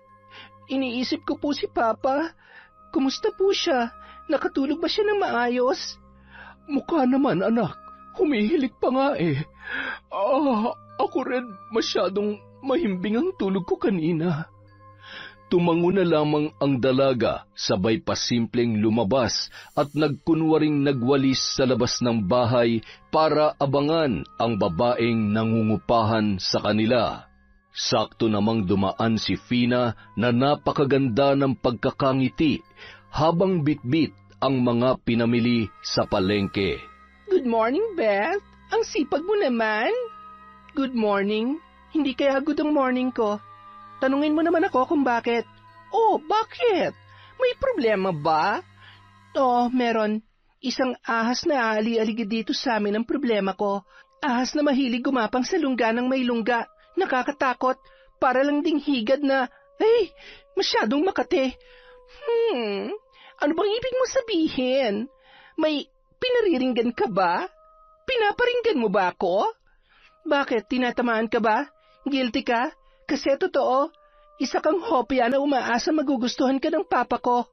iniisip ko po si Papa. Kumusta po siya? Nakatulog ba siya ng maayos? Mukha naman, anak. Humihilik pa nga eh. Ako rin masyadong mahimbing ang tulog ko kanina. Tumango na lamang ang dalaga, sabay pa simpleng lumabas at nagkunwaring nagwalis sa labas ng bahay para abangan ang babaeng nangungupahan sa kanila. Sakto namang dumaan si Fina na napakaganda ng pagkakangiti habang bitbit ang mga pinamili sa palengke. Good morning, Beth. Ang sipag mo naman. Good morning. Hindi kaya good ang morning ko. Tanungin mo naman ako kung bakit. Oh, bakit? May problema ba? Oh, meron. Isang ahas na aali-aligid dito sa amin ang problema ko. Ahas na mahilig gumapang sa lungga ng may lungga. Nakakatakot. Para lang ding higad na, masyadong makate. Ano bang ibig mo sabihin? May pinariringgan ka ba? Pinaparinggan mo ba ako? Bakit? Tinatamaan ka ba? Guilty ka? Kasi totoo, isa kang hopya na umaasa magugustuhan ka ng papa ko.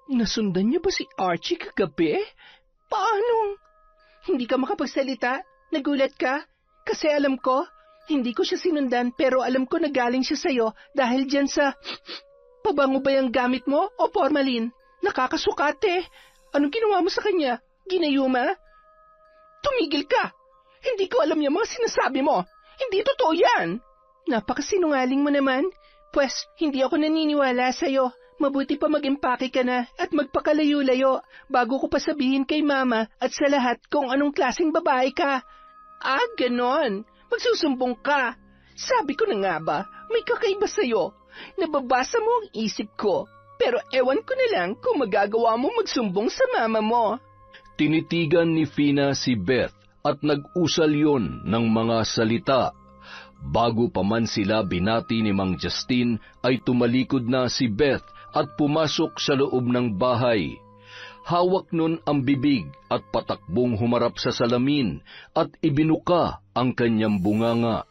Nasundan niyo ba si Archie kagabi? Paano? Hindi ka makapagsalita? Nagulat ka? Kasi alam ko, hindi ko siya sinundan pero alam ko na galing siya sa'yo dahil dyan sa... Pabango ba yung gamit mo o formalin? Nakakasukat eh. Anong ginawa mo sa kanya? Ginayuma? Tumigil ka! Hindi ko alam yung mga sinasabi mo. Hindi totoo yan. Napakasinungaling mo naman. Pwes, hindi ako naniniwala sa'yo. Mabuti pa mag-impake ka na at magpakalayo-layo bago ko pa sabihin kay Mama at sa lahat kung anong klaseng babae ka. Ganon. Magsusumbong ka. Sabi ko na nga ba, may kakaiba sa'yo. Nababasa mo ang isip ko. Pero ewan ko na lang kung magagawa mo magsumbong sa mama mo. Tinitigan ni Fina si Beth at nag-usal yon ng mga salita. Bago pa man sila binati ni Mang Justin ay tumalikod na si Beth at pumasok sa loob ng bahay. Hawak nun ang bibig at patakbong humarap sa salamin at ibinuka ang kanyang bunganga.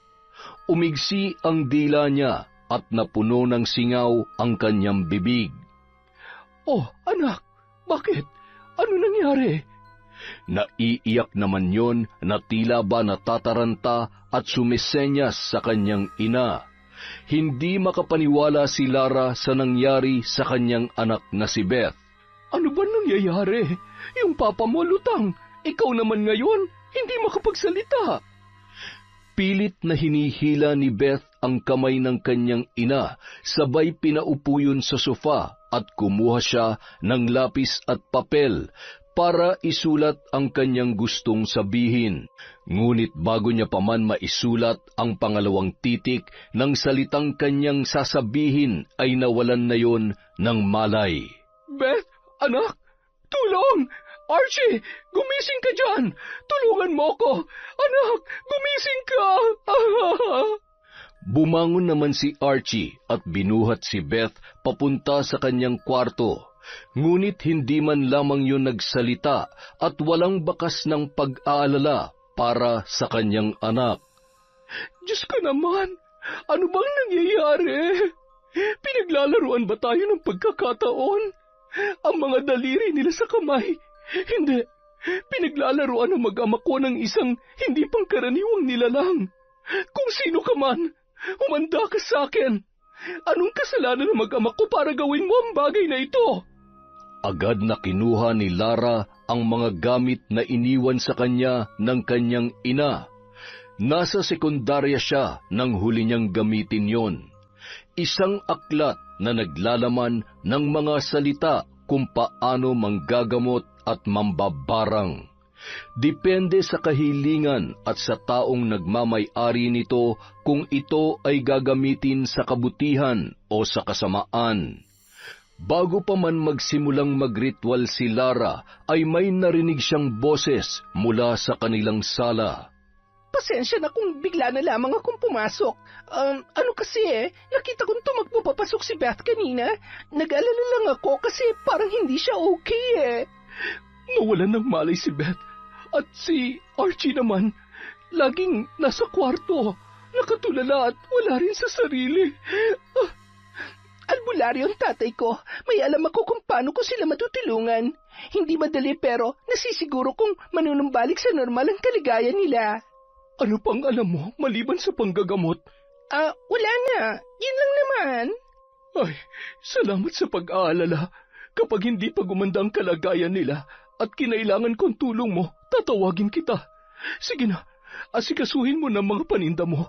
Umigsi ang dila niya at napuno ng singaw ang kanyang bibig. Oh, anak, bakit? Ano nangyari? Naiiyak naman yon na tila ba natataranta at sumisenyas sa kanyang ina. Hindi makapaniwala si Lara sa nangyari sa kanyang anak na si Beth. Ano ba nangyayari? Yung papa mo lutang. Ikaw naman ngayon, hindi makapagsalita. Pilit na hinihila ni Beth ang kamay ng kanyang ina, sabay pinaupo yun sa sofa at kumuha siya ng lapis at papel para isulat ang kanyang gustong sabihin. Ngunit bago niya pa man maisulat ang pangalawang titik ng salitang kanyang sasabihin ay nawalan na yon ng malay. Beth, anak, tulong! Archie, gumising ka dyan! Tulungan mo ko! Anak, gumising ka! Bumangon naman si Archie at binuhat si Beth papunta sa kanyang kwarto, ngunit hindi man lamang yun nagsalita at walang bakas ng pag-aalala para sa kanyang anak. Diyos ko naman, ano bang nangyayari? Pinaglalaruan ba tayo ng pagkakataon? Ang mga daliri nila sa kamay, hindi. Pinaglalaruan ng mag-ama ko ng isang hindi pangkaraniwang nilalang. Kung sino ka man, humanda ka sa akin. Anong kasalanan ng mag-ama ko para gawin mo ang bagay na ito? Agad na kinuha ni Lara ang mga gamit na iniwan sa kanya ng kanyang ina. Nasa sekundarya siya nang huli niyang gamitin yon. Isang aklat na naglalaman ng mga salita kung paano manggagamot at mambabarang. Depende sa kahilingan at sa taong nagmamay-ari nito kung ito ay gagamitin sa kabutihan o sa kasamaan. Bago pa man magsimulang magritual si Lara, ay may narinig siyang boses mula sa kanilang sala. Pasensya na kung bigla na lamang akong pumasok. Ano kasi nakita kong tumakbo papasok si Beth kanina. Nag-alala lang ako kasi parang hindi siya okay. Nawalan ng malay si Beth. At si Archie naman, laging nasa kwarto. Nakatulala at wala rin sa sarili. Albularyo ang tatay ko. May alam ako kung paano ko sila matutulungan. Hindi madali pero nasisiguro kung manunumbalik sa normal ang kaligayan nila. Ano pang alam mo maliban sa panggagamot? Wala na. Yun lang naman. Ay, salamat sa pag-aalala. Kapag hindi pa gumanda ang kalagayan nila at kinailangan kong tulong mo, tatawagin kita. Sige na, asikasuhin mo ng mga paninda mo.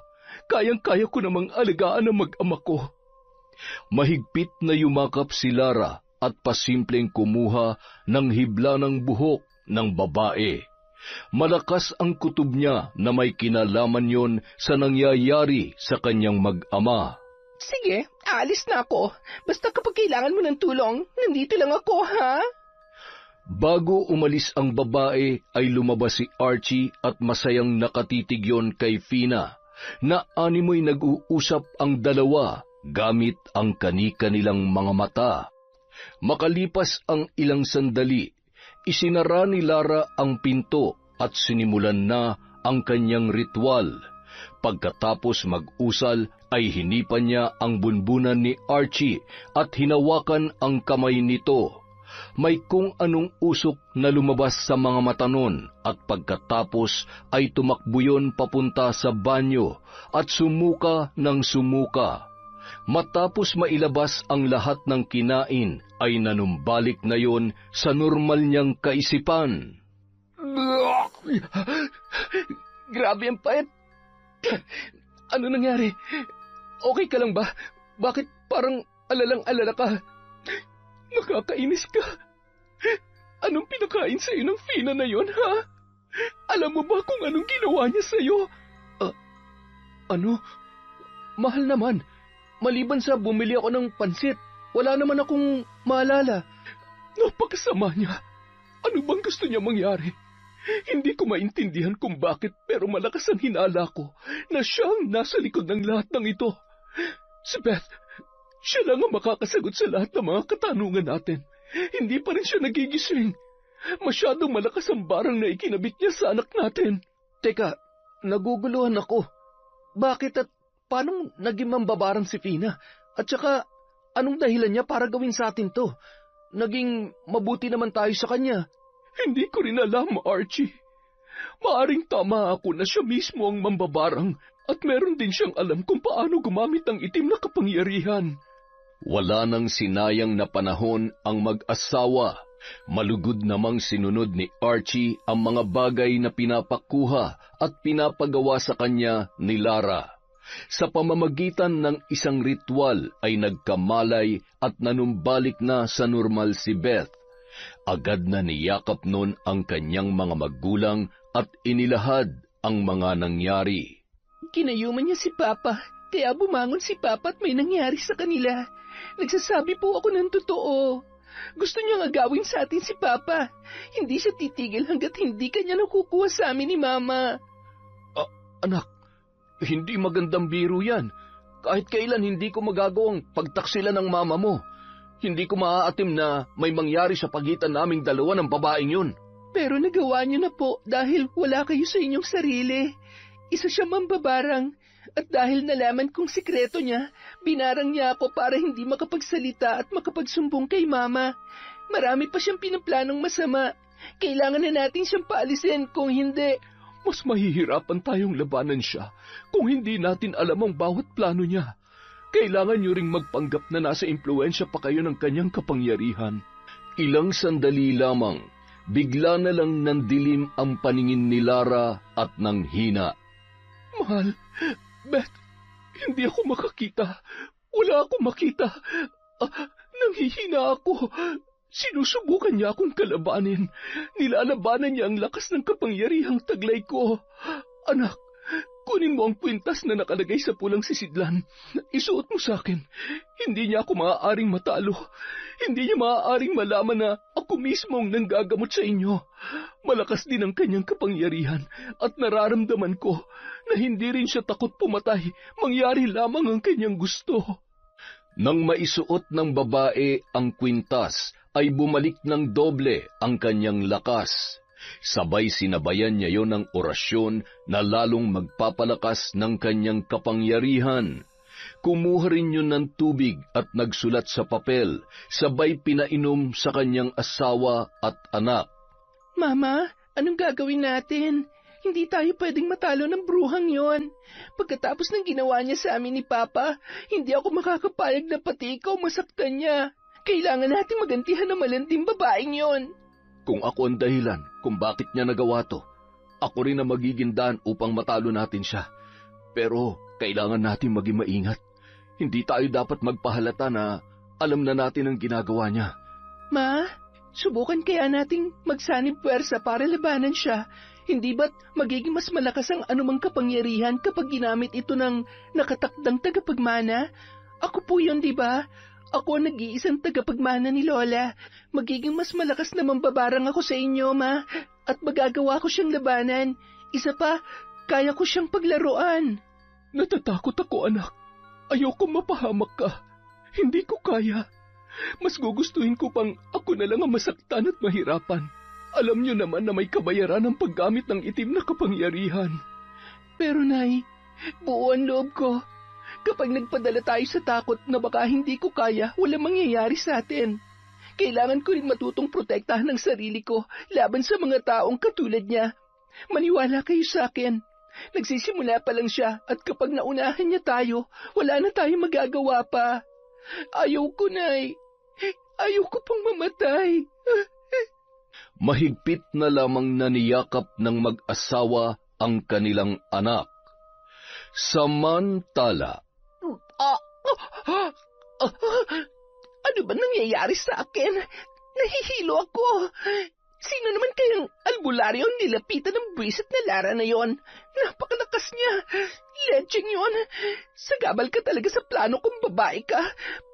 Kayang-kaya ko namang alagaan ang mag-ama ko. Mahigpit na yumakap si Lara at pasimpleng kumuha ng hibla ng buhok ng babae. Malakas ang kutob niya na may kinalaman yon sa nangyayari sa kanyang mag-ama. Sige, aalis na ako. Basta kapag kailangan mo ng tulong, nandito lang ako, ha? Bago umalis ang babae, ay lumabas si Archie at masayang nakatitig yon kay Fina, na animoy nag-uusap ang dalawa gamit ang kani-kanilang mga mata. Makalipas ang ilang sandali, isinara ni Lara ang pinto at sinimulan na ang kanyang ritual. Pagkatapos mag-usal ay hinipan niya ang bunbunan ni Archie at hinawakan ang kamay nito. May kung anong usok na lumabas sa mga mata nun at pagkatapos ay tumakbo yun papunta sa banyo at sumuka ng sumuka. Matapos mailabas ang lahat ng kinain, ay nanumbalik na yon sa normal niyang kaisipan. Grabe ang pait. Ano nangyari? Okay ka lang ba? Bakit parang alalang-alala ka? Nakakainis ka. Anong pinakain sa'yo ng Fina na yon, ha? Alam mo ba kung anong ginawa niya sa'yo? Ano? Mahal naman. Maliban sa bumili ako ng pansit, wala naman akong maalala. Napakasama niya. Ano bang gusto niya mangyari? Hindi ko maintindihan kung bakit pero malakas ang hinala ko na siyang nasa likod ng lahat ng ito. Si Beth, siya lang ang makakasagot sa lahat ng mga katanungan natin. Hindi pa rin siya nagigising. Masyadong malakas ang barang na ikinabit niya sa anak natin. Teka, naguguluhan ako. Bakit at paano naging mambabarang si Fina? At saka, anong dahilan niya para gawin sa atin to? Naging mabuti naman tayo sa kanya. Hindi ko rin alam, Archie. Maaring tama ako na siya mismo ang mambabarang at meron din siyang alam kung paano gumamit ng itim na kapangyarihan. Wala nang sinayang na panahon ang mag-asawa. Malugod namang sinunod ni Archie ang mga bagay na pinapakuha at pinapagawa sa kanya ni Lara. Sa pamamagitan ng isang ritual ay nagkamalay at nanumbalik na sa normal si Beth. Agad na niyakap nun ang kanyang mga magulang at inilahad ang mga nangyari. Kinayuman niya si Papa, kaya bumangon si Papa at may nangyari sa kanila. Nagsasabi po ako ng totoo. Gusto niyang agawin sa atin si Papa. Hindi siya titigil hanggat hindi kanya nakukuha sa amin ni Mama. Anak, hindi magandang biro yan. Kahit kailan hindi ko magagawang pagtaksila ng mama mo. Hindi ko maaatim na may mangyari sa pagitan naming dalawa ng babaeng yun. Pero nagawa niyo na po dahil wala kayo sa inyong sarili. Isa siya mambabarang. At dahil nalaman kong sikreto niya, binarang niya ako para hindi makapagsalita at makapagsumbong kay mama. Marami pa siyang pinaplanong masama. Kailangan na natin siyang paalisin kung hindi. Mas mahihirapan tayong labanan siya kung hindi natin alam ang bawat plano niya. Kailangan niyo ring magpanggap na nasa impluensya pa kayo ng kanyang kapangyarihan. Ilang sandali lamang, bigla na lang nandilim ang paningin ni Lara at nanghina. Mahal, Beth, hindi ako makakita. Wala akong makita. Nanghihina ako. Sinusubukan niya akong kalabanin. Nilalabanan niya ang lakas ng kapangyarihang taglay ko. Anak, kunin mo ang kwintas na nakalagay sa pulang sisidlan. Isuot mo sa akin. Hindi niya ako maaaring matalo. Hindi niya maaaring malaman na ako mismo ang nanggagamot sa inyo. Malakas din ang kanyang kapangyarihan at nararamdaman ko na hindi rin siya takot pumatay. Mangyari lamang ang kanyang gusto. Nang maisuot ng babae ang kwintas, ay bumalik ng doble ang kanyang lakas. Sabay sinabayan niya yon ng orasyon na lalong magpapalakas ng kanyang kapangyarihan. Kumuha rin yun ng tubig at nagsulat sa papel, sabay pinainom sa kanyang asawa at anak. Mama, anong gagawin natin? Hindi tayo pwedeng matalo ng bruhang yon. Pagkatapos ng ginawa niya sa amin ni Papa, hindi ako makakapayag na pati ikaw masaktan niya. Kailangan natin magantihan ng malanding babaeng yon. Kung ako ang dahilan kung bakit niya nagawa to, ako rin ang magiging daan upang matalo natin siya. Pero kailangan natin maging maingat. Hindi tayo dapat magpahalata na alam na natin ang ginagawa niya. Ma, subukan kaya nating magsanib puwersa para labanan siya. Hindi ba't magiging mas malakas ang anumang kapangyarihan kapag ginamit ito ng nakatakdang tagapagmana? Ako po yun, di ba? Ako ang nag-iisang tagapagmana ni Lola. Magiging mas malakas na mambabarang ako sa inyo, Ma. At magagawa ko siyang labanan. Isa pa, kaya ko siyang paglaruan. Natatakot ako, anak. Ayoko mapahamak ka. Hindi ko kaya. Mas gugustuhin ko pang ako na lang ang masaktan at mahirapan. Alam niyo naman na may kabayaran ang paggamit ng itim na kapangyarihan. Pero, Nay, buo ang loob ko. Kapag nagpadala tayo sa takot na baka hindi ko kaya, walang mangyayari sa atin. Kailangan ko rin matutong protektahan ang sarili ko laban sa mga taong katulad niya. Maniwala kayo sa akin. Nagsisimula pa lang siya at kapag naunahan niya tayo, wala na tayong magagawa pa. Ayaw ko, Nay. Ayaw ko pang mamatay. Mahigpit na lamang naniyakap ng mag-asawa ang kanilang anak. Samantala, ano ba nangyayari sa akin? Nahihilo ako. Sino naman kayang albularyo ang nilapitan ng buwisit na Lara na yon? Napakalakas niya. Lecheng yon. Sagabal ka talaga sa plano kung babae ka.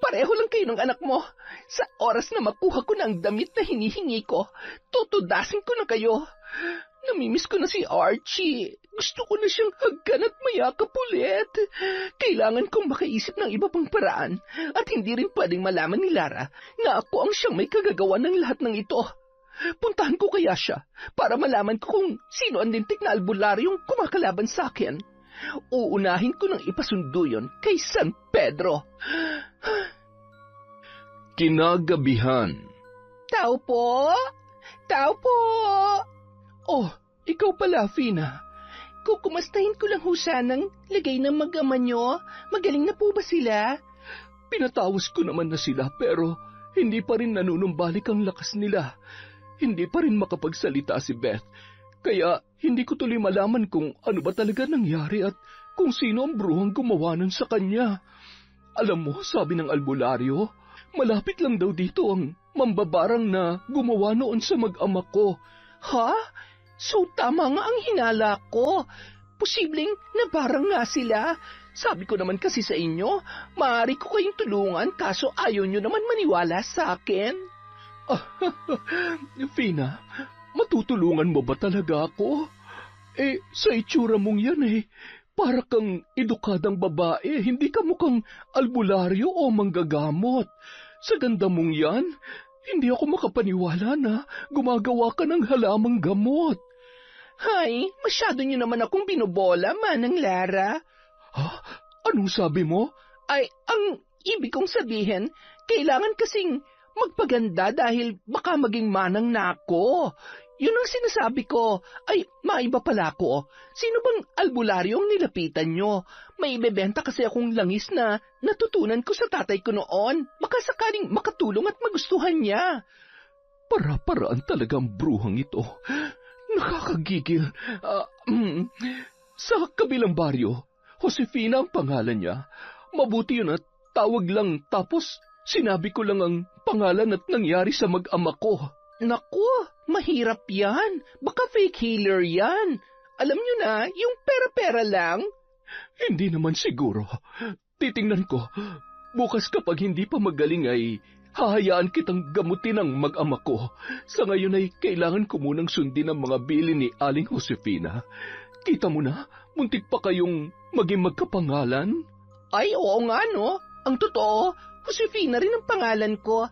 Pareho lang kayo ng anak mo. Sa oras na makuha ko na ang damit na hinihingi ko, tutudasin ko na kayo. Namimiss ko na si Archie. Gusto ko na siyang hagkan at mayakap ulit. Kailangan kong makaisip ng iba pang paraan at hindi rin pwedeng malaman ni Lara na ako ang siyang may kagagawa ng lahat ng ito. Puntahan ko kaya siya para malaman ko kung sino ang lintik na albularyong kumakalaban sa akin. Uunahin ko nang ipasundo yun kay San Pedro. Kinagabihan. Tao po? Tao po? Oh, ikaw pala, Fina. Kukumustahin ko lang ho sanang lagay ng mag-ama nyo. Magaling na po ba sila? Pinatawas ko naman na sila pero hindi pa rin nanunumbalik ang lakas nila. Hindi pa rin makapagsalita si Beth. Kaya hindi ko tuloy malaman kung ano ba talaga nangyari at kung sino ang bruhang gumawa nun sa kanya. Alam mo, sabi ng albularyo, malapit lang daw dito ang mambabarang na gumawa noon sa mag-ama ko. Ha? So tama nga ang hinala ko. Posibleng nabarang nga sila. Sabi ko naman kasi sa inyo, maaari ko kayong tulungan kaso ayaw nyo naman maniwala sa akin. Fina, matutulungan mo ba talaga ako? Sa itsura mong yan Para kang edukadang babae, hindi ka mukhang albularyo o manggagamot. Sa ganda mong yan, hindi ako makapaniwala na gumagawa ka ng halamang gamot. Hay, masyado niyo naman akong binobola, Manang Lara. Ha? Anong sabi mo? Ay, ang ibig kong sabihin, kailangan kasing magpaganda dahil baka maging manang na ako. Yun ang sinasabi ko. Ay, maiba pala ako. Sino bang albularyong nilapitan nyo? May ibebenta kasi akong langis na natutunan ko sa tatay ko noon. Baka sakaling makatulong at magustuhan niya. Para-paraan talagang bruhang ito. Nakakagigil. Sa kabilang baryo, Josefina ang pangalan niya. Mabuti yun at tawag lang tapos sinabi ko lang ang pangalan at nangyari sa mag-ama ko. Naku, mahirap yan. Baka fake healer yan. Alam nyo na, yung pera-pera lang. Hindi naman siguro. Titingnan ko. Bukas kapag hindi pa magaling ay hahayaan kitang gamutin ang mag-ama ko. Sa ngayon ay kailangan ko munang sundin ang mga bili ni Aling Josefina. Kita mo na, muntik pa kayong maging magkapangalan. Ay, oo nga no. Ang totoo, Josefina rin ang pangalan ko.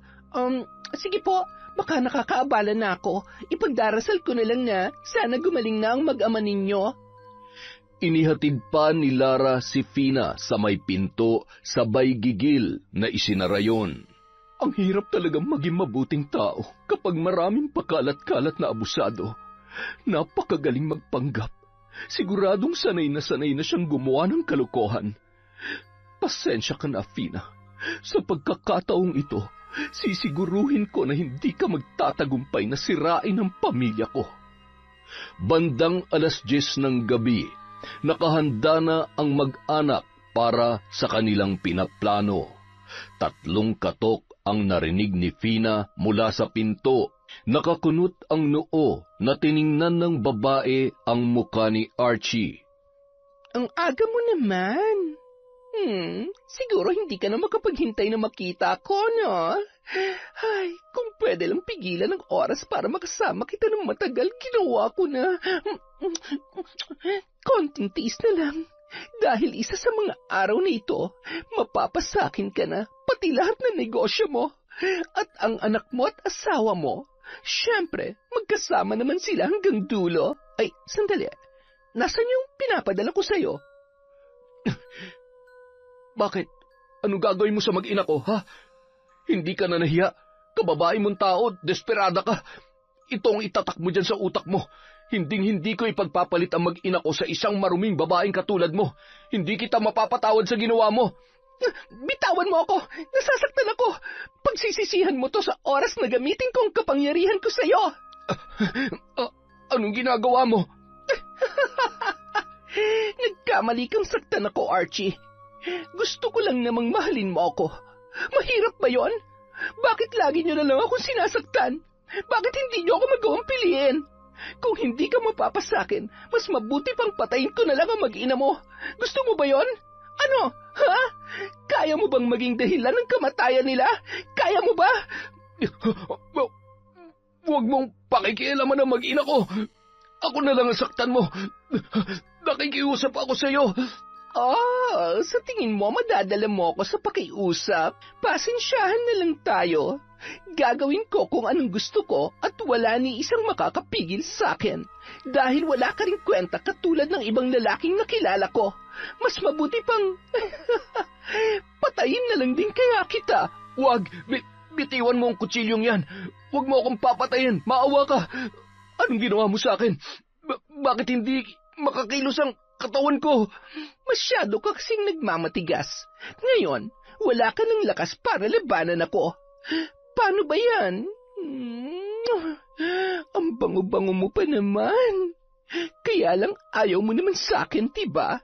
Sige po, baka nakakaabala na ako. Ipagdarasal ko na lang na sana gumaling na ang mag-ama ninyo. Inihatid pa ni Lara si Fina sa may pinto sabay gigil na isinarayon. Ang hirap talagang maging mabuting tao kapag maraming pakalat-kalat na abusado. Napakagaling magpanggap. Siguradong sanay na siyang gumawa ng kalokohan. Pasensya ka na, Fina. Sa pagkakataong ito, sisiguruhin ko na hindi ka magtatagumpay na sirain ang pamilya ko. Bandang 10:00 ng gabi, nakahanda na ang mag-anak para sa kanilang pinaplano. 3 katok ang narinig ni Fina mula sa pinto. Nakakunot ang noo na tiningnan ng babae ang muka ni Archie. Ang aga mo naman. Siguro hindi ka na makapaghintay na makita ako, no? Ay, kung pwede lang pigilan ng oras para makasama kita ng matagal, ginawa ko na. Konting tiis na lang. Dahil isa sa mga araw na ito, mapapasakin ka na, pati lahat ng negosyo mo. At ang anak mo at asawa mo, syempre, magkasama naman sila hanggang dulo. Ay, sandali. Nasaan yung pinapadala ko sa'yo? Bakit? Anong gagawin mo sa mag-ina ko, ha? Hindi ka na nahiya. Kababae mong tao, desperada ka. Itong itatak mo dyan sa utak mo. Hinding-hindi ko ipagpapalit ang mag-ina ko sa isang maruming babaeng katulad mo. Hindi kita mapapatawad sa ginawa mo. Bitawan mo ako! Nasasaktan ako! Pagsisisihan mo to sa oras na gamitin kong kapangyarihan ko sa'yo! Anong ginagawa mo? Nagkamali kang saktan ako, Archie. Gusto ko lang namang mahalin mo ako. Mahirap ba yon? Bakit lagi niyo na lang akong sinasaktan? Bakit hindi niyo ako magawang piliin? Kung hindi ka mapapasakin, mas mabuti pang patayin ko na lang ang mag-ina mo. Gusto mo ba yon? Ano? Ha? Kaya mo bang maging dahilan ng kamatayan nila? Kaya mo ba? Huwag mong pakikialaman ang mag-ina ko. Ako na lang ang saktan mo. Nakikiusap ako sa iyo. Sa tingin mo madadala mo ako sa pakiusap? Pasensyahan na lang tayo. Gagawin ko kung anong gusto ko at wala ni isang makakapigil sa akin. Dahil wala ka rin kwenta katulad ng ibang lalaking nakilala ko. Mas mabuti pang patayin na lang din kaya kita. Huwag! Bitiwan mo ang kutsilyong yan. Huwag mo akong papatayin. Maawa ka. Anong ginawa mo sa akin? Bakit hindi makakilos ang katawan ko? Masyado ka kasing nagmamatigas. Ngayon, wala ka ng lakas para labanan ako. Paano ba yan? Ang bango-bango mo pa naman. Kaya lang ayaw mo naman sa akin, diba?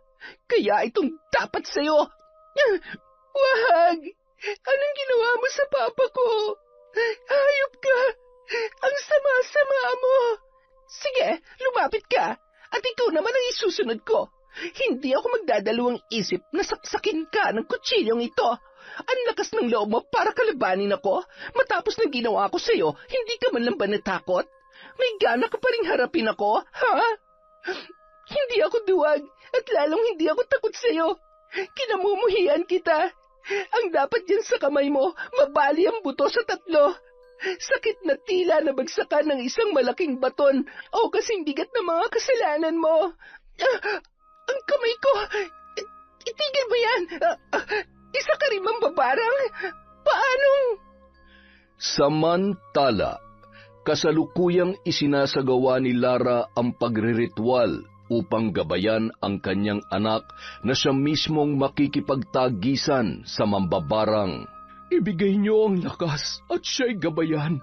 Kaya itong dapat sa'yo. Wag! Anong ginawa mo sa papa ko? Hayop ka! Ang sama-sama mo! Sige, lumapit ka. At ikaw naman ang isusunod ko. Hindi ako magdadalawang isip na saksakin ka ng kutsilyong ito. Ang lakas ng loob mo para kalabanin ako. Matapos ng ginawa ko sa'yo, hindi ka man lang ba natakot? May gana ka pa rin harapin ako, ha? Hindi ako duwag at lalong hindi ako takot sa'yo. Kinamumuhian kita. Ang dapat dyan sa kamay mo, mabali ang buto sa 3. Sakit na tila nabagsakan ng isang malaking baton o kasing bigat ng mga kasalanan mo. Ang kamay ko, itigil ba yan? Isa ka rin mambabarang? Paano? Samantala, kasalukuyang isinasagawa ni Lara ang pagriritual upang gabayan ang kanyang anak na siya mismong makikipagtagisan sa mambabarang. Ibigay niyo ang lakas at siya'y gabayan.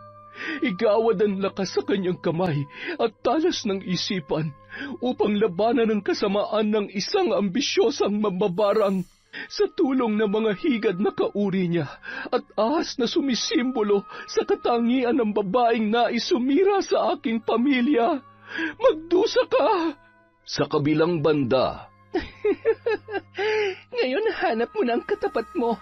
Igawad ang lakas sa kanyang kamay at talas ng isipan upang labanan ang kasamaan ng isang ambisyosang mambabarang sa tulong ng mga higad na kauri niya at ahas na sumisimbolo sa katangian ng babaeng nais sumira sa aking pamilya. Magdusa ka! Sa kabilang banda, Ngayon hanap mo na ang katapat mo.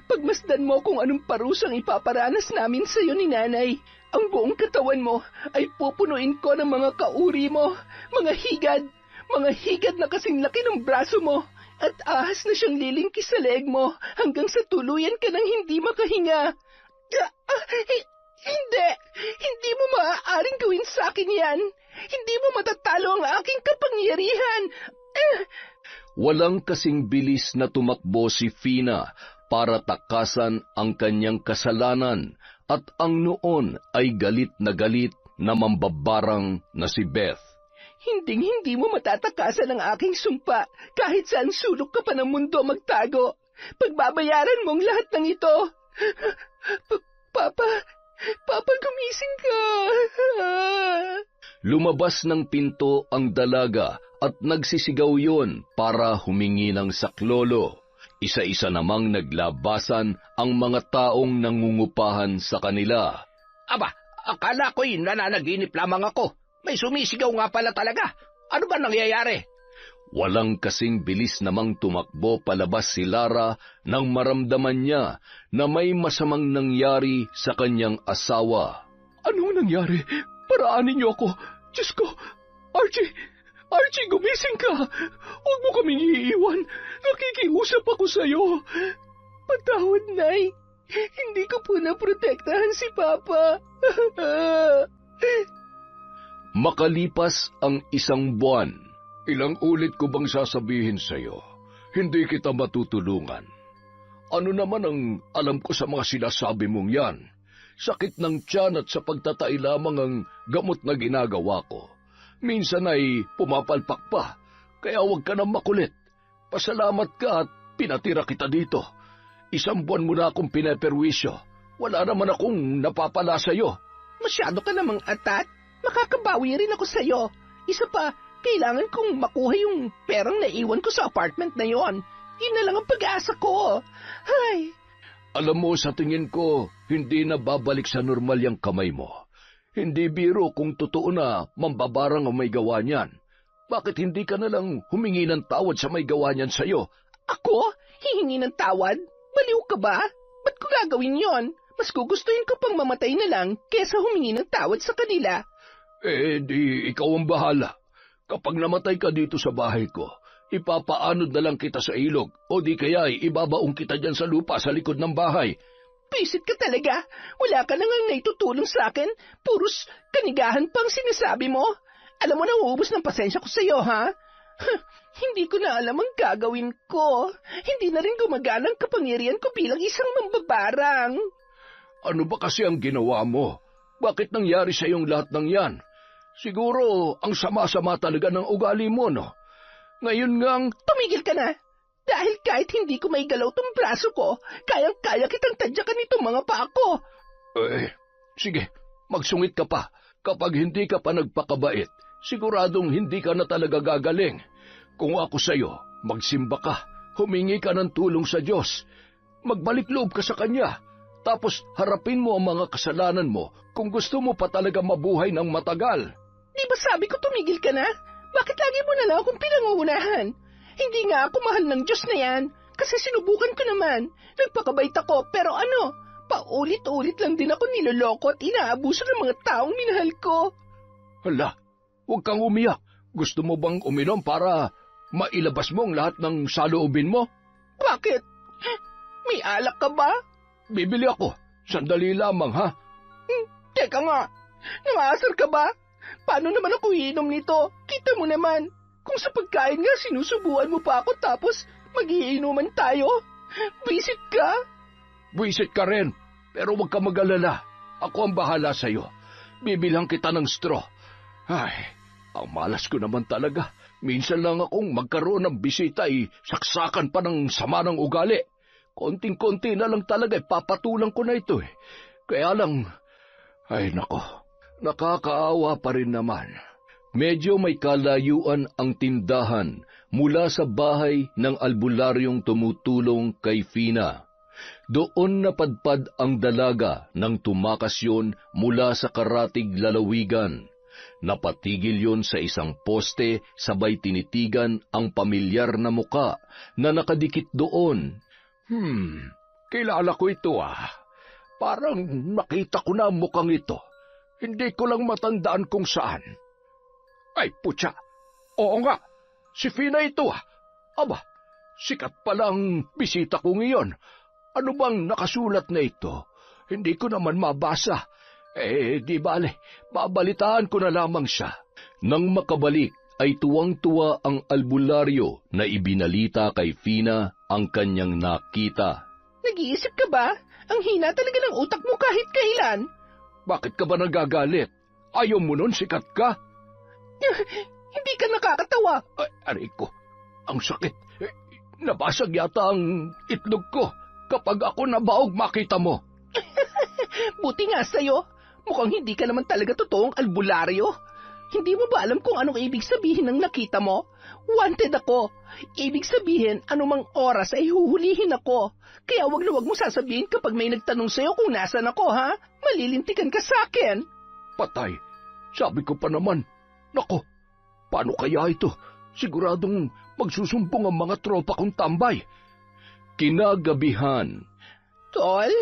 Pagmasdan mo kung anong parusang ipaparanas namin sa iyo ni nanay. Ang buong katawan mo ay pupunuin ko ng mga kauri mo, mga higad na kasing laki ng braso mo, at ahas na siyang lilingkis sa leeg mo hanggang sa tuluyan ka ng hindi makahinga. Hindi mo maaaring gawin sa akin yan. Hindi mo matatalo ang aking kapangyarihan. walang kasing bilis na tumakbo si Fina para takasan ang kanyang kasalanan at ang noon ay galit na mambabarang na si Beth. Hindi mo matatakasan ang aking sumpa kahit saan sulok ka pa ng mundo magtago. Pagbabayaran mong lahat ng ito. Papa, gumising ka. Lumabas ng pinto ang dalaga at nagsisigaw yon para humingi ng saklolo. Isa-isa namang naglabasan ang mga taong nangungupahan sa kanila. Aba, akala ko'y nananaginip lamang ako. May sumisigaw nga pala talaga. Ano ba nangyayari? Walang kasing bilis namang tumakbo palabas si Lara nang maramdaman niya na may masamang nangyari sa kanyang asawa. Anong nangyari? Paraanin niyo ako. Diyos ko, Archie, gumising ka. Huwag mo kaming iiwan. Nakikiusap ako sa'yo. Patawad, Nay. Hindi ko po naprotektahan si Papa. Makalipas ang 1 buwan, ilang ulit ko bang sasabihin sa'yo, hindi kita matutulungan. Ano naman ang alam ko sa mga sinasabi mong yan? Sakit ng tiyan at sa pagtatai lamang ang gamot na ginagawa ko. Minsan ay pumapalpak pa, kaya huwag ka nang makulit. Pasalamat ka at pinatira kita dito. 1 buwan mo na akong pineperwisyo. Wala naman akong napapala sa'yo. Masyado ka namang atat. Makakabawi rin ako sa'yo. Isa pa, kailangan kong makuha yung perang naiwan ko sa apartment na yon. Yun na lang ang pag-asa ko. Ay! Alam mo, sa tingin ko, hindi na babalik sa normal yung kamay mo. Hindi biro kung totoo na mambabarang ang may gawa niyan. Bakit hindi ka na lang humingi ng tawad sa may gawa niyan sa'yo? Ako? Hihingi ng tawad? Baliw ka ba? Ba't ko gagawin yon? Mas gugustuhin ko pang mamatay na lang kesa humingi ng tawad sa kanila. Di ikaw ang bahala. Kapag namatay ka dito sa bahay ko, ipapaanod na lang kita sa ilog o di kaya ibabaong kita dyan sa lupa sa likod ng bahay. Pisit ka talaga. Wala ka nang naitutulong sa akin. Puros kanigahan pang sinasabi mo. Alam mo na uubos ng pasensya ko sa iyo, ha? Hindi ko na alam ang gagawin ko. Hindi na rin gumagana ang kapangyarihan ko bilang isang mambabarang. Ano ba kasi ang ginawa mo? Bakit nangyari sa iyong lahat ng yan? Siguro ang sama-sama talaga ng ugali mo, no? Ngayon ngang... Tumigil ka na! Dahil kahit hindi ko may galaw tong braso ko, kayang-kaya kitang tadyakan nitong mga paa ko. Sige, magsungit ka pa. Kapag hindi ka pa nagpakabait, siguradong hindi ka na talaga gagaling. Kung ako sa'yo, magsimba ka, humingi ka ng tulong sa Diyos. Magbalik loob ka sa Kanya. Tapos harapin mo ang mga kasalanan mo kung gusto mo pa talaga mabuhay ng matagal. Di ba sabi ko tumigil ka na? Bakit lagi mo na lang akong pinangungunahan? Hindi nga ako mahal ng Diyos na yan, kasi sinubukan ko naman. Nagpakabait ako, pero ano, paulit-ulit lang din ako niloloko at inaabuso ng mga taong minahal ko. Hala, huwag kang umiyak. Gusto mo bang uminom para mailabas mo ang lahat ng saloobin mo? Bakit? May alak ka ba? Bibili ako. Sandali lamang, ha? Teka nga, nangaasar ka ba? Paano naman ako iinom nito? Kita mo naman, kung sa pagkain nga sinusubuan mo pa ako tapos magiinuman tayo. Visit ka? Visit ka rin, pero huwag ka mag-alala. Ako ang bahala sa'yo. Bibilang kita ng straw. Ay, ang malas ko naman talaga. Minsan lang akong magkaroon ng bisita saksakan pa ng sama ng ugali. Konting-konti na lang talaga papatulang ko na ito. Kaya lang, ay nako, nakakaawa pa rin naman. Medyo may kalayuan ang tindahan mula sa bahay ng albularyong tumutulong kay Fina. Doon napadpad ang dalaga nang tumakas yon mula sa karatig lalawigan. Napatigil yon sa isang poste sabay tinitigan ang pamilyar na muka na nakadikit doon. Kilala ko ito Parang nakita ko na ang mukhang ito. Hindi ko lang matandaan kung saan. Ay, putya. Oo nga, si Fina ito Aba, sikat palang bisita ko ngayon. Ano bang nakasulat na ito? Hindi ko naman mabasa. Di bale, babalitaan ko na lamang siya. Nang makabalik, ay tuwang-tuwa ang albularyo na ibinalita kay Fina ang kanyang nakita. Nag-iisip ka ba? Ang hina talaga ng utak mo kahit kailan. Bakit ka ba nagagalit? Ayaw mo nun, sikat ka? Hindi ka nakakatawa. Aray ko, ang sakit. Nabasag yata ang itlog ko kapag ako nabaog makita mo. Buti nga sa'yo. Mukhang hindi ka naman talaga totoong albularyo. Hindi mo ba alam kung anong ibig sabihin ng nakita mo? Wanted ako. Ibig sabihin, anumang oras ay huhulihin ako. Kaya wag na wag mo sasabihin kapag may nagtanong sa'yo kung nasan ako, ha? Malilintikan ka sa akin. Patay. Sabi ko pa naman. Nako, paano kaya ito? Siguradong magsusumbong ang mga tropa kong tambay. Kinagabihan. Tol,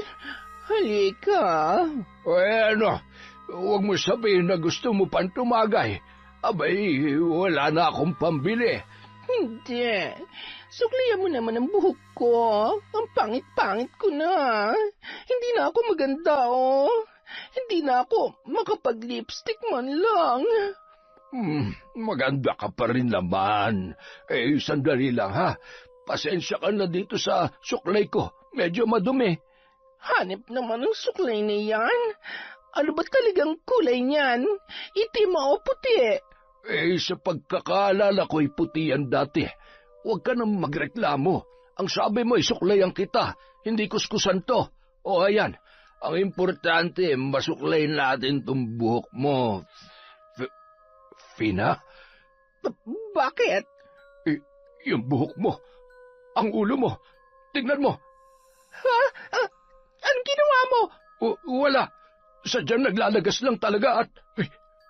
halika. Huwag mo sabihin na gusto mo pang tumagay. Abay, wala na akong pambili. Hindi. Suklayan mo naman ang buhok ko. Ang pangit-pangit ko na. Hindi na ako maganda, Hindi na ako makapag-lipstick man lang. Maganda ka pa rin naman. Sandali lang ha. Pasensya ka na dito sa suklay ko. Medyo madumi. Hanip naman ang suklay na yan. Ano ba talagang kulay niyan? Itim o puti? Sa pagkakaalala ko'y puti yan dati. Huwag ka nang magreklamo. Ang sabi mo, suklayan kita. Hindi kuskusan to. O ayan, ang importante, masuklay natin tong buhok mo. Fina? Bakit? Yung buhok mo. Ang ulo mo. Tingnan mo. Ha? Anong ginawa mo? Wala. Sadyang naglalagas lang talaga at...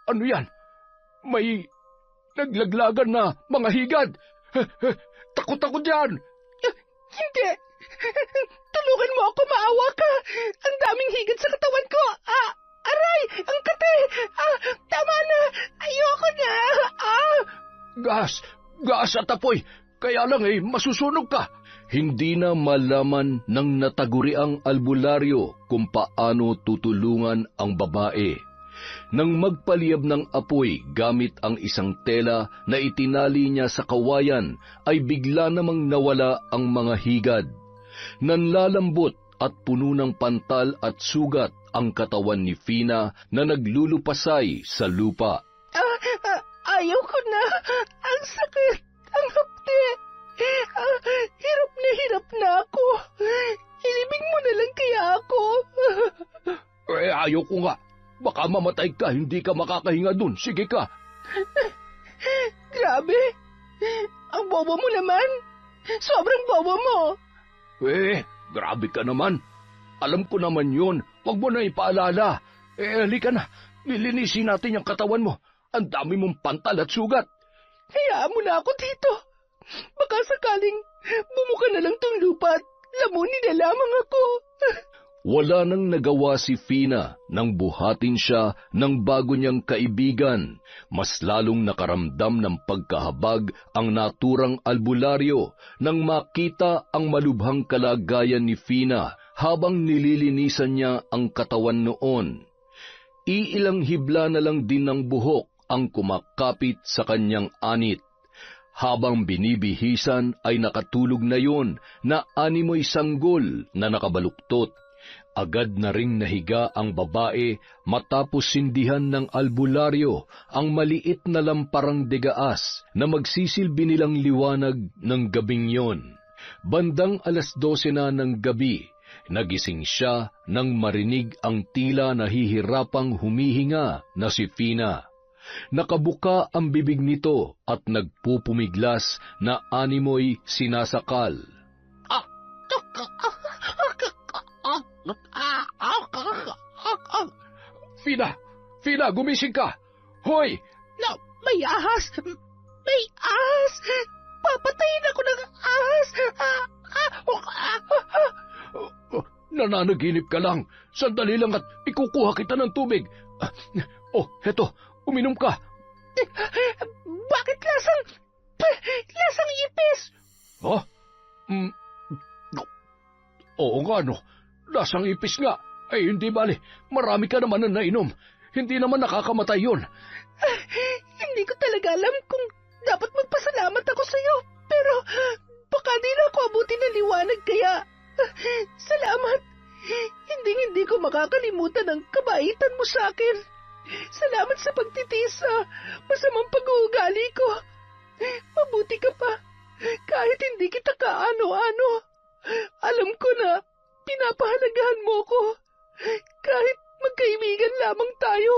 ano yan? May naglaglagan na mga higad. Takot ako dyan. Hindi. Tulungan mo ako, maawa ka. Ang daming higad sa katawan ko. Aray, ang kate. Tama na. Ayoko na. Gas at apoy. Kaya lang masusunog ka. Hindi na malaman ng nataguriang albularyo kung paano tutulungan ang babae. Nang magpaliyab ng apoy gamit ang isang tela na itinali niya sa kawayan, ay bigla namang nawala ang mga higad. Nanlalambot at puno ng pantal at sugat ang katawan ni Fina na naglulupasay sa lupa. Ayaw ko na. Ang sakit. Ang hapdi. Hirap na ako. Ilibing mo na lang kaya ako. Ayaw ko nga. Baka mamatay ka, hindi ka makakahinga dun. Sige ka. Grabe. Ang bobo mo naman. Sobrang bobo mo. Grabe ka naman. Alam ko naman yun. Huwag mo na ipaalala. Halika na. Lilinisin natin yung katawan mo. Ang dami mong pantal at sugat. Hayaan mo na ako dito. Baka sakaling bumuka na lang tong lupa at lamunin na lamang ako. Wala nang nagawa si Fina nang buhatin siya ng bago niyang kaibigan. Mas lalong nakaramdam ng pagkahabag ang naturang albularyo nang makita ang malubhang kalagayan ni Fina habang nililinisan niya ang katawan noon. Iilang hibla na lang din ng buhok ang kumakapit sa kanyang anit. Habang binibihisan ay nakatulog na yon na animoy sanggol na nakabaluktot. Agad na ring nahiga ang babae matapos sindihan ng albularyo ang maliit na lamparang degaas na magsisilbi nilang liwanag ng gabing yon. Bandang 12:00 na ng gabi, nagising siya nang marinig ang tila nahihirapang humihinga na si Fina. Nakabuka ang bibig nito at nagpupumiglas na animoy sinasakal. Fina! Fina, gumising ka! Hoy! May ahas! May ahas! Papatayin ako ng ahas! Nananaginip ka lang. Sandali lang at ikukuha kita ng tubig. Heto, uminom ka. Bakit lasang ipis? Ha? Oo nga, no. Lasang ipis nga. Ay, hindi bali. Marami ka naman na nainom. Hindi naman nakakamatay yun. Hindi ko talaga alam kung dapat magpasalamat ako sa'yo. Pero baka di na ako abutin ng liwanag kaya... Salamat. Hindi ko makakalimutan ang kabaitan mo sa akin. Salamat sa pagtitiis sa masamang pag-uugali ko. Mabuti ka pa. Kahit hindi kita kaano-ano. Alam ko na pinapahalagahan mo ko. Kahit magkaibigan lamang tayo.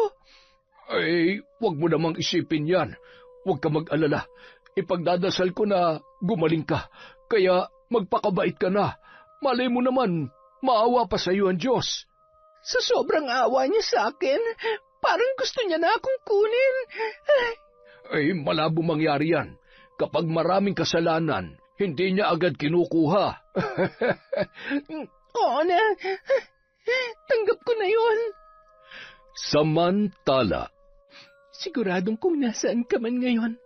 Ay, huwag mo namang isipin yan. Huwag ka mag-alala. Ipagdadasal ko na gumaling ka. Kaya magpakabait ka na. Malay mo naman, maawa pa sa iyo ang Diyos. Sa sobrang awa niya sa akin, parang gusto niya na akong kunin. Ay, malabo mangyari yan. Kapag maraming kasalanan, hindi niya agad kinukuha. Oo na. Tanggap ko na yun. Samantala, siguradong kung nasaan ka man ngayon,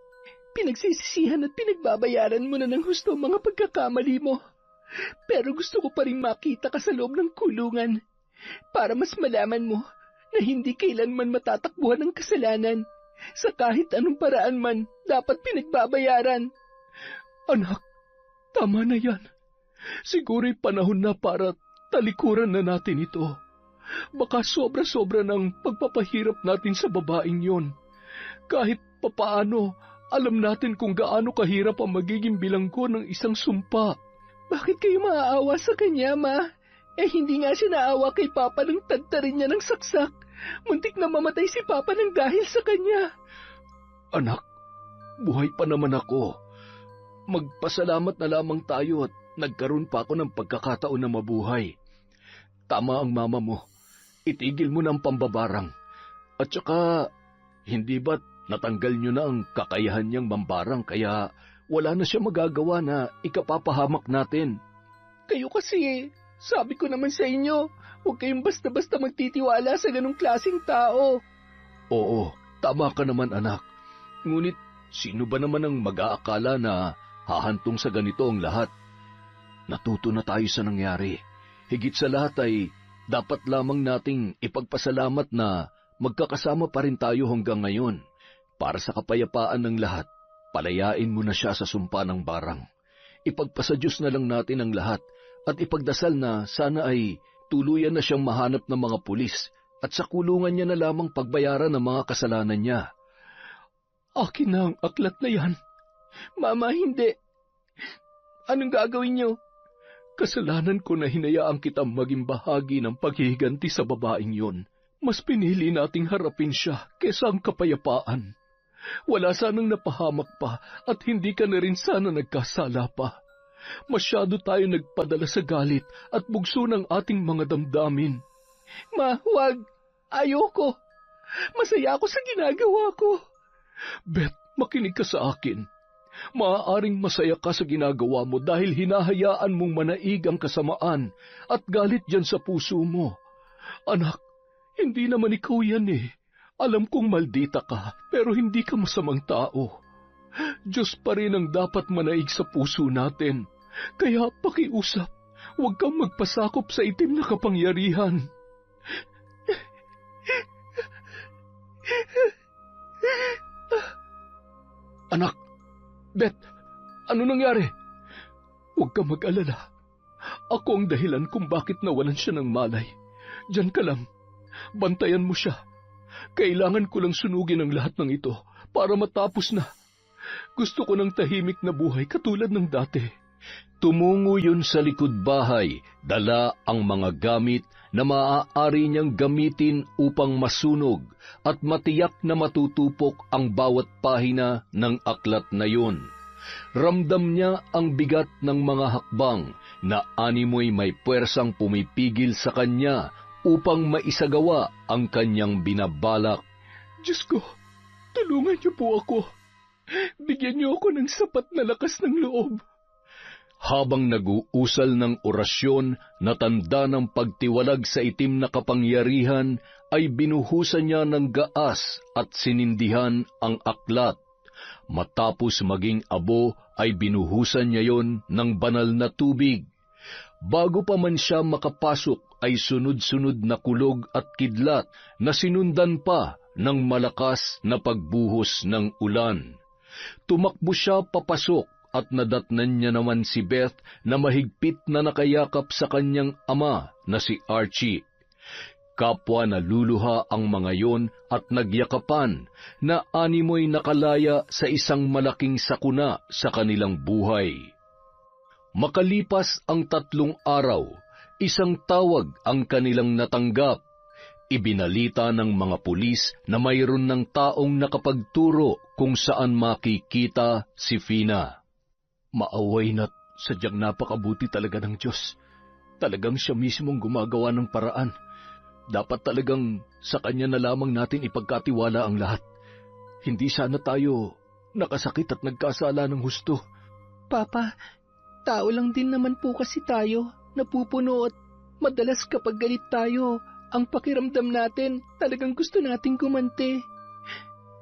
pinagsisisihan at pinagbabayaran mo na ng husto ang mga pagkakamali mo. Pero gusto ko pa rin makita ka sa loob ng kulungan para mas malaman mo na hindi kailanman matatakbuhan ng kasalanan sa kahit anong paraan man dapat pinagbabayaran. Anak, tama na yan. Siguro'y panahon na para talikuran na natin ito. Baka sobra-sobra ng pagpapahirap natin sa babaeng yon. Kahit papaano, alam natin kung gaano kahirap ang magiging bilanggo ng isang sumpa. Bakit kayo maaawa sa kanya, Ma? Hindi nga siya naawa kay Papa nang tadtarin niya ng saksak. Muntik na mamatay si Papa nang dahil sa kanya. Anak, buhay pa naman ako. Magpasalamat na lamang tayo at nagkaroon pa ako ng pagkakataon na mabuhay. Tama ang mama mo. Itigil mo ng pambabarang. At saka, hindi ba't natanggal niyo na ang kakayahan niyang mambarang kaya wala na siya magagawa na ikapapahamak natin? Kayo kasi, sabi ko naman sa inyo, huwag kayong basta-basta magtitiwala sa ganong klaseng tao. Oo, tama ka naman anak. Ngunit, sino ba naman ang mag-aakala na hahantong sa ganito ang lahat? Natuto na tayo sa nangyari. Higit sa lahat ay dapat lamang nating ipagpasalamat na magkakasama pa rin tayo hanggang ngayon. Para sa kapayapaan ng lahat, palayain mo na siya sa sumpa ng barang. Ipagpasa Diyos na lang natin ang lahat at ipagdasal na sana ay tuluyan na siyang mahanap ng mga pulis at sa kulungan niya na lamang pagbayaran ng mga kasalanan niya. Akin na ang aklat na yan. Mama, hindi. Anong gagawin niyo? Kasalanan ko na hinayaan kitang maging bahagi ng paghihiganti sa babaeng yon. Mas pinili nating harapin siya kesa ang kapayapaan. Wala sanang napahamak pa at hindi ka na rin sana nagkasala pa. Masyado tayo nagpadala sa galit at bugso ng ating mga damdamin. Ma, huwag. Ayoko. Masaya ako sa ginagawa ko. Beth, makinig ka sa akin. Maaaring masaya ka sa ginagawa mo dahil hinahayaan mong manaig ang kasamaan at galit dyan sa puso mo. Anak, hindi naman ikaw yan eh. Alam kong maldita ka, pero hindi ka masamang tao. Diyos pa rin ang dapat manaig sa puso natin. Kaya pakiusap, huwag kang magpasakop sa itim na kapangyarihan. Anak, Beth, ano nangyari? Huwag kang mag-alala. Ako ang dahilan kung bakit nawalan siya ng malay. Diyan ka lang. Bantayan mo siya. Kailangan ko lang sunugin ang lahat ng ito para matapos na. Gusto ko ng tahimik na buhay katulad ng dati. Tumungo yun sa likod bahay, dala ang mga gamit na maaari niyang gamitin upang masunog at matiyak na matutupok ang bawat pahina ng aklat na yun. Ramdam niya ang bigat ng mga hakbang na animoy may puwersang pumipigil sa kanya upang maisagawa ang kanyang binabalak. Diyos ko, tulungan niyo po ako. Bigyan niyo ako ng sapat na lakas ng loob. Habang nag-uusal ng orasyon na tanda ng pagtiwalag sa itim na kapangyarihan, ay binuhusan niya ng gaas at sinindihan ang aklat. Matapos maging abo, ay binuhusan niya yon ng banal na tubig. Bago pa man siya makapasok, ay sunod-sunod na kulog at kidlat na sinundan pa ng malakas na pagbuhos ng ulan. Tumakbo siya papasok at nadatnan niya naman si Beth na mahigpit na nakayakap sa kanyang ama na si Archie. Kapwa naluluha ang mga yon at nagyakapan na animoy nakalaya sa isang malaking sakuna sa kanilang buhay. Makalipas ang 3 araw, isang tawag ang kanilang natanggap. Ibinalita ng mga pulis na mayroon ng taong nakapagturo kung saan makikita si Fina. Maaway na't sadyang napakabuti talaga ng Diyos. Talagang siya mismong gumagawa ng paraan. Dapat talagang sa Kanya na lamang natin ipagkatiwala ang lahat. Hindi sana tayo nakasakit at nagkasala ng husto. Papa, tao lang din naman po kasi tayo, napupuno at madalas kapag galit tayo, ang pakiramdam natin talagang gusto nating gumante.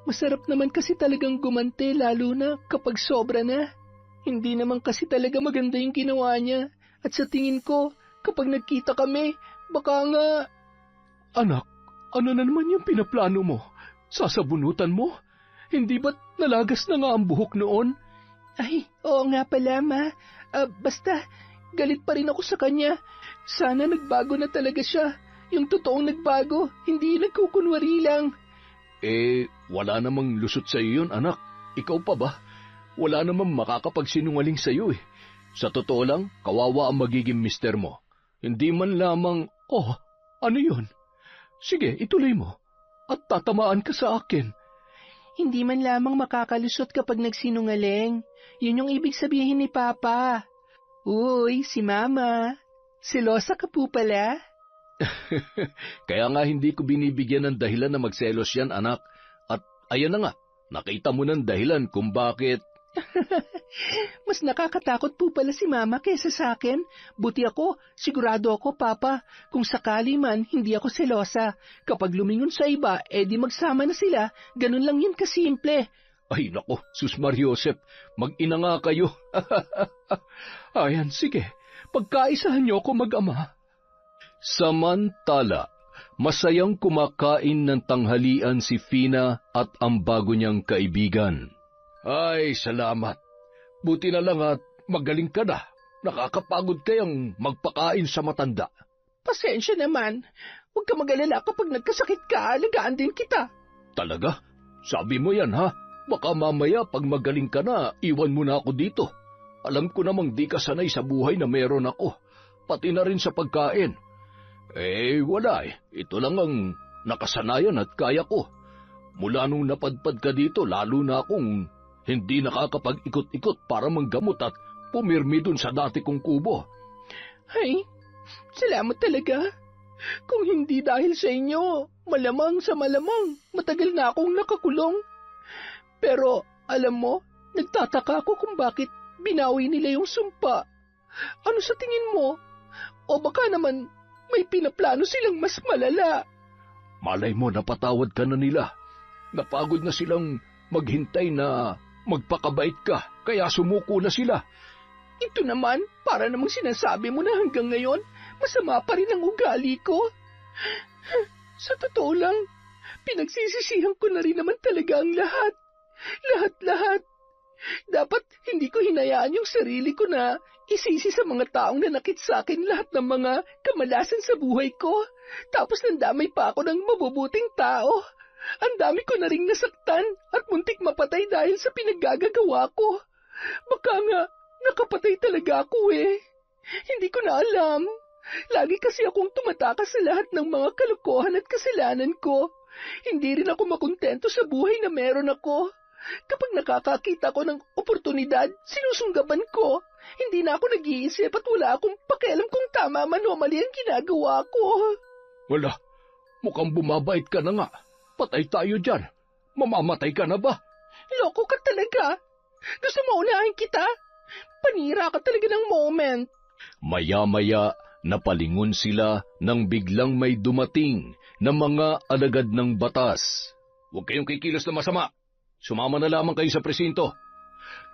Masarap naman kasi talagang gumante lalo na kapag sobra na. Hindi naman kasi talaga maganda yung ginawa niya. At sa tingin ko, kapag nagkita kami, baka nga... Anak, ano na naman yung pinaplano mo? Sasabunutan mo? Hindi ba't nalagas na nga ang buhok noon? Ay, oo nga pala, Ma. Basta, galit pa rin ako sa kanya. Sana nagbago na talaga siya. Yung totoong nagbago, hindi nagkukunwari lang. Wala namang lusot sa iyo yun, anak. Ikaw pa ba? Wala namang makakapagsinungaling sa iyo eh. Sa totoo lang, kawawa ang magiging mister mo. Hindi man lamang, ano yun? Sige, ituloy mo. At tatamaan ka sa akin. Hindi man lamang makakalusot kapag nagsinungaling. Yun yung ibig sabihin ni Papa. Uy, si Mama. Selosa ka po pala. Kaya nga hindi ko binibigyan ng dahilan na magselos yan, anak. At ayan na nga, nakita mo ng dahilan kung bakit... Mas nakakatakot po pala si Mama kaysa sa akin. Buti ako, sigurado ako, Papa, kung sakali man hindi ako selosa. Kapag lumingon sa iba, di magsama na sila. Ganun lang yun kasimple. Ay nako, Sus Mariosep, mag-ina nga kayo. Ayan, sige, pagkaisahan niyo ako mag-ama. Samantala, masayang kumakain ng tanghalian si Fina at ang bago niyang kaibigan. Ay, salamat. Buti na lang at magaling ka na. Nakakapagod kayang magpakain sa matanda. Pasensya naman. Huwag ka mag-alala kapag nagkasakit ka, alagaan din kita. Talaga? Sabi mo yan ha? Baka mamaya pag magaling ka na, iwan mo na ako dito. Alam ko namang di ka sanay sa buhay na meron ako. Pati na rin sa pagkain. Wala eh. Ito lang ang nakasanayan at kaya ko. Mula nung napadpad ka dito, lalo na akong hindi nakakapag-ikot-ikot para manggamot at pumirmi dun sa dati kong kubo. Ay, salamat talaga. Kung hindi dahil sa inyo, malamang sa malamang, matagal na akong nakakulong. Pero, alam mo, Nagtataka ako kung bakit binawi nila yung sumpa. Ano sa tingin mo? O baka naman may pinaplano silang mas malala. Malay mo napatawad ka na nila. Napagod na silang maghintay na magpakabait ka, kaya sumuko na sila. Ito naman, para namang sinasabi mo na hanggang ngayon, masama pa rin ang ugali ko. Sa totoo lang, pinagsisisihan ko na rin naman talaga ang lahat. Lahat-lahat. Dapat hindi ko hinayaan yung sarili ko na isisi sa mga taong nanakit sa akin lahat ng mga kamalasan sa buhay ko. Tapos nandamay pa ako ng mabubuting tao. Ang dami ko na ring nasaktan at muntik mapatay dahil sa pinaggagawa ko. Baka nga, nakapatay talaga ako eh. Hindi ko na alam. Lagi kasi akong tumatakas sa lahat ng mga kalokohan at kasalanan ko. Hindi rin ako makontento sa buhay na meron ako. Kapag nakakakita ko ng oportunidad, sinusunggaban ko. Hindi na ako nag-iisip at wala akong pakialam kung tama man o mali ang ginagawa ko. Wala, mukhang bumabait ka na nga. Patay tayo dyan. Mamamatay ka na ba? Loko ka talaga. Gusto mo unahin kita? Panira ka talaga ng moment. Maya-maya, napalingon sila nang biglang may dumating na mga alagad ng batas. Huwag kayong kikilos na masama. Sumama na lamang kayo sa presinto.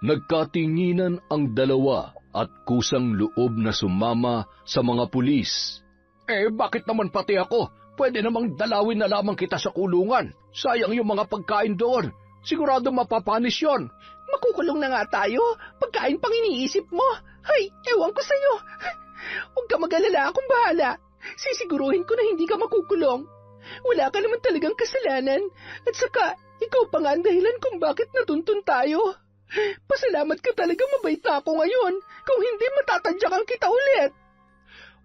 Nagkatinginan ang dalawa at kusang loob na sumama sa mga pulis. Bakit naman pati ako? Pwede namang dalawin na lamang kita sa kulungan. Sayang yung mga pagkain doon. Sigurado mapapanis yon. Makukulong na nga tayo. Pagkain pang iniisip mo. Hay, ewan ko sa'yo. Huwag ka mag-alala, akong bahala. Sisiguruhin ko na hindi ka makukulong. Wala ka naman talagang kasalanan. At saka, ikaw pa nga ang dahilan kung bakit natuntun tayo. Pasalamat ka talaga, mabait na ako ngayon. Kung hindi, matatadyakan kita ulit.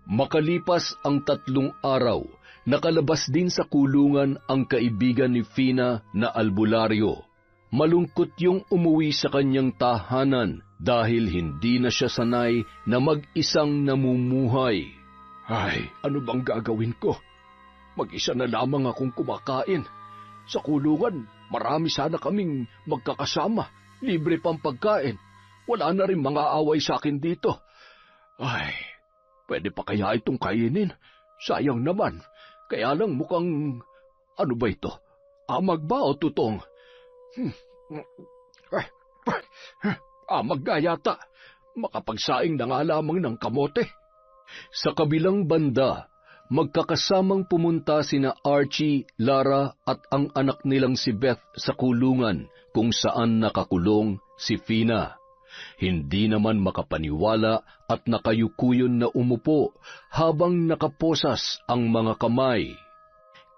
Makalipas ang 3 araw, nakalabas din sa kulungan ang kaibigan ni Fina na albularyo. Malungkot yung umuwi sa kanyang tahanan dahil hindi na siya sanay na mag-isang namumuhay. Ay, ano bang gagawin ko? Mag-isa na lamang akong kumakain. Sa kulungan, marami sana kaming magkakasama. Libre pang pagkain. Wala na rin mga away sa akin dito. Ay, pwede pa kaya itong kainin? Sayang naman. Kaya lang mukhang... Ano ba ito? Amag ba o tutong? Amag nga yata. Makapagsaing na nga lamang ng kamote. Sa kabilang banda, magkakasamang pumunta sina Archie, Lara at ang anak nilang si Beth sa kulungan kung saan nakakulong si Fina. Hindi naman makapaniwala at nakayukuyon na umupo habang nakaposas ang mga kamay.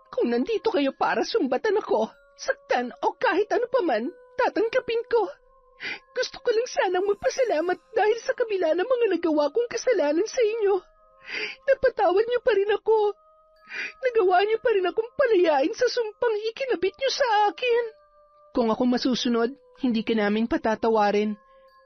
Kung nandito kayo para sumbatan ako, saktan o kahit ano pa man, tatanggapin ko. Gusto ko lang sanang magpasalamat dahil sa kabila ng mga nagawa kong kasalanan sa inyo. Napatawad niyo pa rin ako. Nagawa niyo pa rin akong palayain sa sumpang ikinabit niyo sa akin. Kung ako masusunod, hindi ka namin patatawarin.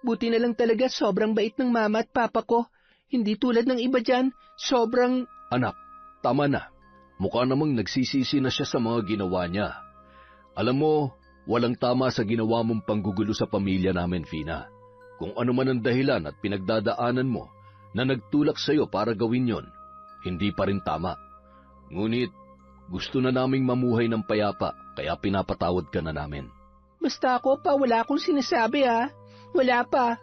Buti na lang talaga sobrang bait ng mama at papa ko. Hindi tulad ng iba dyan, sobrang... Anak, tama na. Mukha namang nagsisisi na siya sa mga ginawa niya. Alam mo, walang tama sa ginawa mong panggugulo sa pamilya namin, Fina. Kung ano man ang dahilan at pinagdadaanan mo na nagtulak sa'yo para gawin yon, hindi pa rin tama. Ngunit, gusto na naming mamuhay ng payapa, kaya pinapatawad ka na namin. Basta ako pa, wala akong sinasabi ha. Wala pa.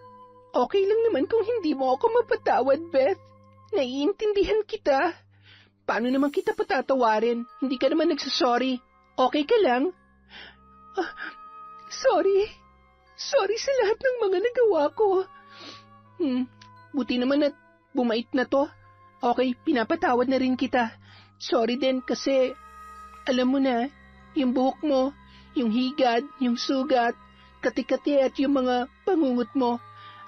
Okay lang naman kung hindi mo ako mapatawad, Beth. Naiintindihan kita. Paano naman kita patatawarin? Hindi ka naman nagsasorry. Okay ka lang? Sorry. Sorry sa lahat ng mga nagawa ko. Buti naman at bumait na to. Okay, pinapatawad na rin kita. Sorry din kasi, alam mo na, yung buhok mo, yung higad, yung sugat, kati-kati at yung mga pangungot mo.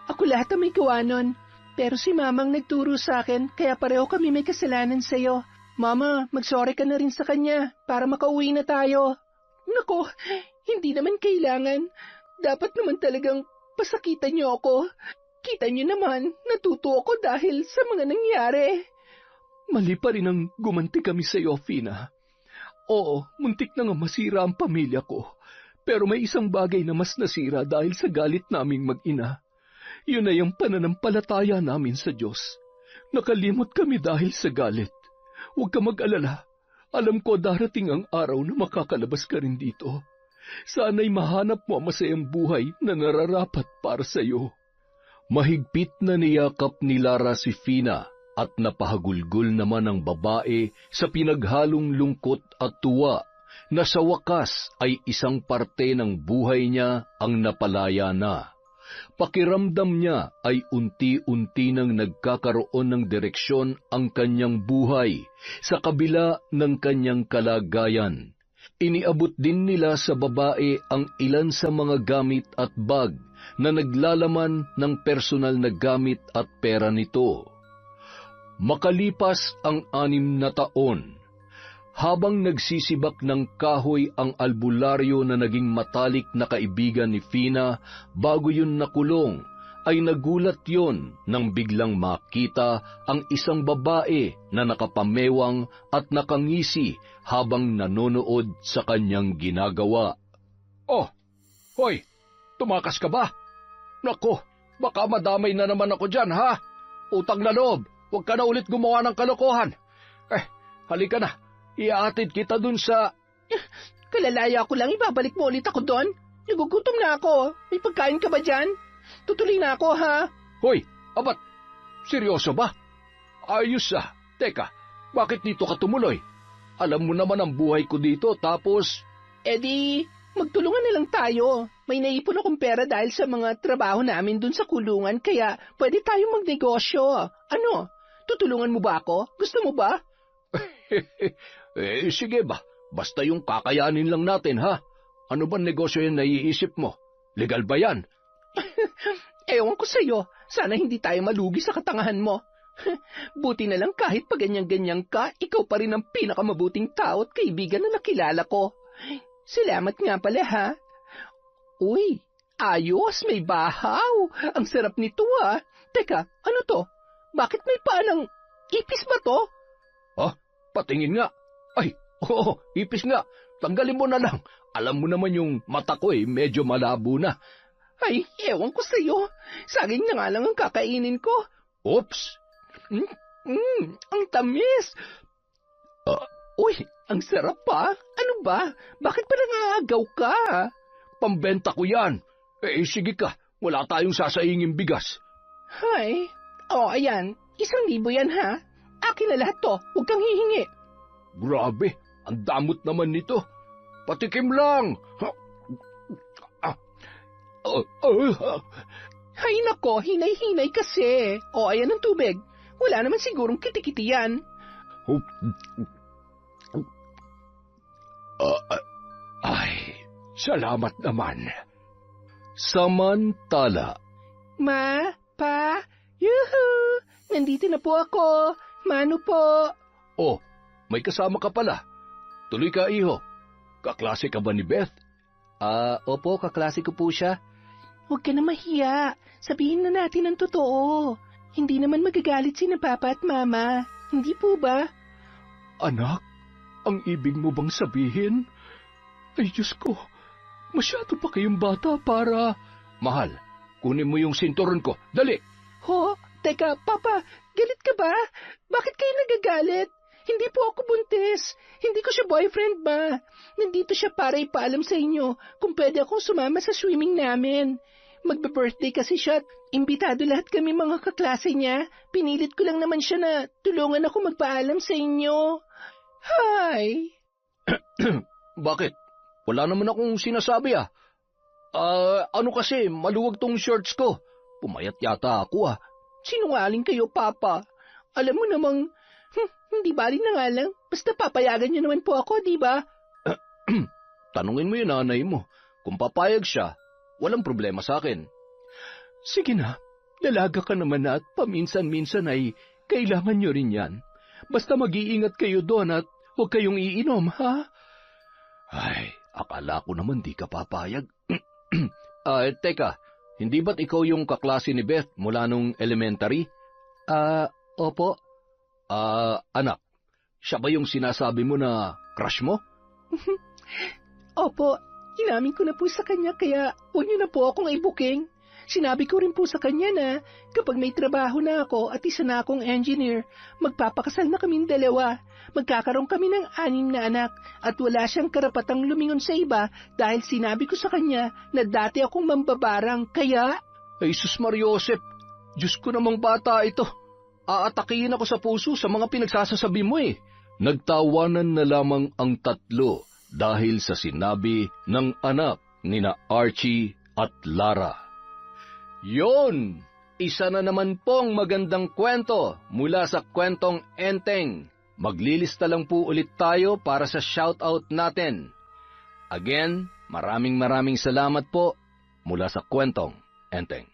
Ako lahat ang may gawa nun. Pero si Mamang nagturo sa akin, kaya pareho kami may kasalanan sa'yo. Mama, mag-sorry ka na rin sa kanya para makauwi na tayo. Nako, hindi naman kailangan. Dapat naman talagang pasakitan niyo ako. Kita niyo naman, natuto ako dahil sa mga nangyari. Mali pa rin ang gumanti kami sa iyo, Fina. Oo, muntik na nga masira ang pamilya ko. Pero may isang bagay na mas nasira dahil sa galit naming mag-ina. Yun ay ang pananampalataya namin sa Diyos. Nakalimot kami dahil sa galit. Huwag ka mag-alala. Alam ko darating ang araw na makakalabas ka rin dito. Sana'y mahanap mo ang masayang buhay na nararapat para sa iyo. Mahigpit na niyakap ni Lara si Fina at napahagulgol naman ang babae sa pinaghalong lungkot at tuwa na sa wakas ay isang parte ng buhay niya ang napalaya na. Pakiramdam niya ay unti-unti nang nagkakaroon ng direksyon ang kanyang buhay sa kabila ng kanyang kalagayan. Iniabot din nila sa babae ang ilan sa mga gamit at bag na naglalaman ng personal na gamit at pera nito. Makalipas ang 6 na taon, habang nagsisibak ng kahoy ang albularyo na naging matalik na kaibigan ni Fina bago yun nakulong, ay nagulat yon nang biglang makita ang isang babae na nakapamewang at nakangisi habang nanonood sa kanyang ginagawa. Oh, hoy, tumakas ka ba? Nako, baka madamay na naman ako dyan, ha? Utang na loob, huwag ka na ulit gumawa ng kalokohan. Halika na, iaatid kita dun sa... Kalalaya ko lang, ibabalik mo ulit ako doon. Nagugutom na ako. May pagkain ka ba dyan? Tutuloy na ako, ha? Hoy, abat, seryoso ba? Ayos ah. Teka, bakit dito ka tumuloy? Alam mo naman ang buhay ko dito, tapos... Di, magtulungan na lang tayo. May naipon akong pera dahil sa mga trabaho namin dun sa kulungan, kaya pwede tayong magnegosyo. Ano? Tutulungan mo ba ako? Gusto mo ba? Sige ba? Basta yung kakayanin lang natin, ha? Ano ba negosyo yung naiisip mo? Legal ba yan? Ewan ko sa'yo. Sana hindi tayo malugi sa katangahan mo. Buti na lang kahit pa ganyan-ganyan ka, ikaw pa rin ang pinakamabuting tao at kaibigan na nakilala ko. Salamat nga pala, ha? Uy, ayos, may bahaw. Ang sarap nito, ha? Teka, ano to? Bakit may paanang ipis ba to? Patingin nga. Ay, oo, ipis nga. Tanggalin mo na lang. Alam mo naman yung mata ko medyo malabo na. Ay, ewan ko sa'yo. Saging na nga lang ang kakainin ko. Oops! Ang tamis! Uy, ang sarap pa. Ano ba? Bakit pa nangaagaw ka? Pambenta ko yan. Sige ka, wala tayong sasainging bigas. Hay, ayan. 1,000 yan, ha? Akin na lahat to. Huwag kang hihingi. Grabe, ang damot naman nito. Patikim lang. Hay nako, hinay-hinay kasi. Ayan ang tubig. Wala naman sigurong kitikiti yan. Ay, salamat naman. Samantala, Ma, Pa, yuhu! Nandito na po ako. Mano po. Oh, may kasama ka pala. Tuloy ka, iho. Kaklase ka ba ni Beth? Opo, kaklase ko po siya. Huwag ka na mahiya. Sabihin na natin ang totoo. Hindi naman magagalit sina Papa at Mama. Hindi po ba? Anak, ang ibig mo bang sabihin? Ay, Diyos ko, masyado pa kayong bata para... Mahal, kunin mo yung sinturon ko. Dali! Ho? Teka, Papa, galit ka ba? Bakit kayo nagagalit? Hindi po ako buntis. Hindi ko siya boyfriend ba? Nandito siya para ipaalam sa inyo kung pwede akong sumama sa swimming namin. Magbe-birthday kasi siya at imbitado lahat kami mga kaklase niya. Pinilit ko lang naman siya na tulungan ako magpaalam sa inyo. Hi! Bakit? Wala naman akong sinasabi ano kasi, maluwag tong shorts ko. Pumayat yata ako Sinungaling kayo, Papa. Alam mo namang, hindi bali na nga lang. Basta papayagan niyo naman po ako, di ba? Tanungin mo yung nanay mo. Kung papayag siya, walang problema sa akin. Sige na, dalaga ka naman na at paminsan-minsan ay kailangan niyo rin yan. Basta mag-iingat kayo doon at huwag kayong iinom, ha? Ay, akala ko naman di ka papayag. Teka, hindi ba't ikaw yung kaklase ni Beth mula nung elementary? Opo. Anak, siya ba yung sinasabi mo na crush mo? Opo, Inamin ko na po sa kanya kaya huwag niyo na po akong i-booking. Sinabi ko rin po sa kanya na kapag may trabaho na ako at isa na akong engineer, magpapakasal na kaming dalawa. Magkakaroon kami ng 6 na anak at wala siyang karapatang lumingon sa iba dahil sinabi ko sa kanya na dati akong mambabarang kaya... Ay, sus Mariosep, Diyos ko namang bata ito. Aatakihin ako sa puso sa mga pinagsasasabi mo eh. Nagtawanan na lamang ang tatlo dahil sa sinabi ng anak nina Archie at Lara. Yon! Isa na naman pong magandang kwento mula sa Kwentong Enteng. Maglilista lang po ulit tayo para sa shoutout natin. Again, maraming salamat po mula sa Kwentong Enteng.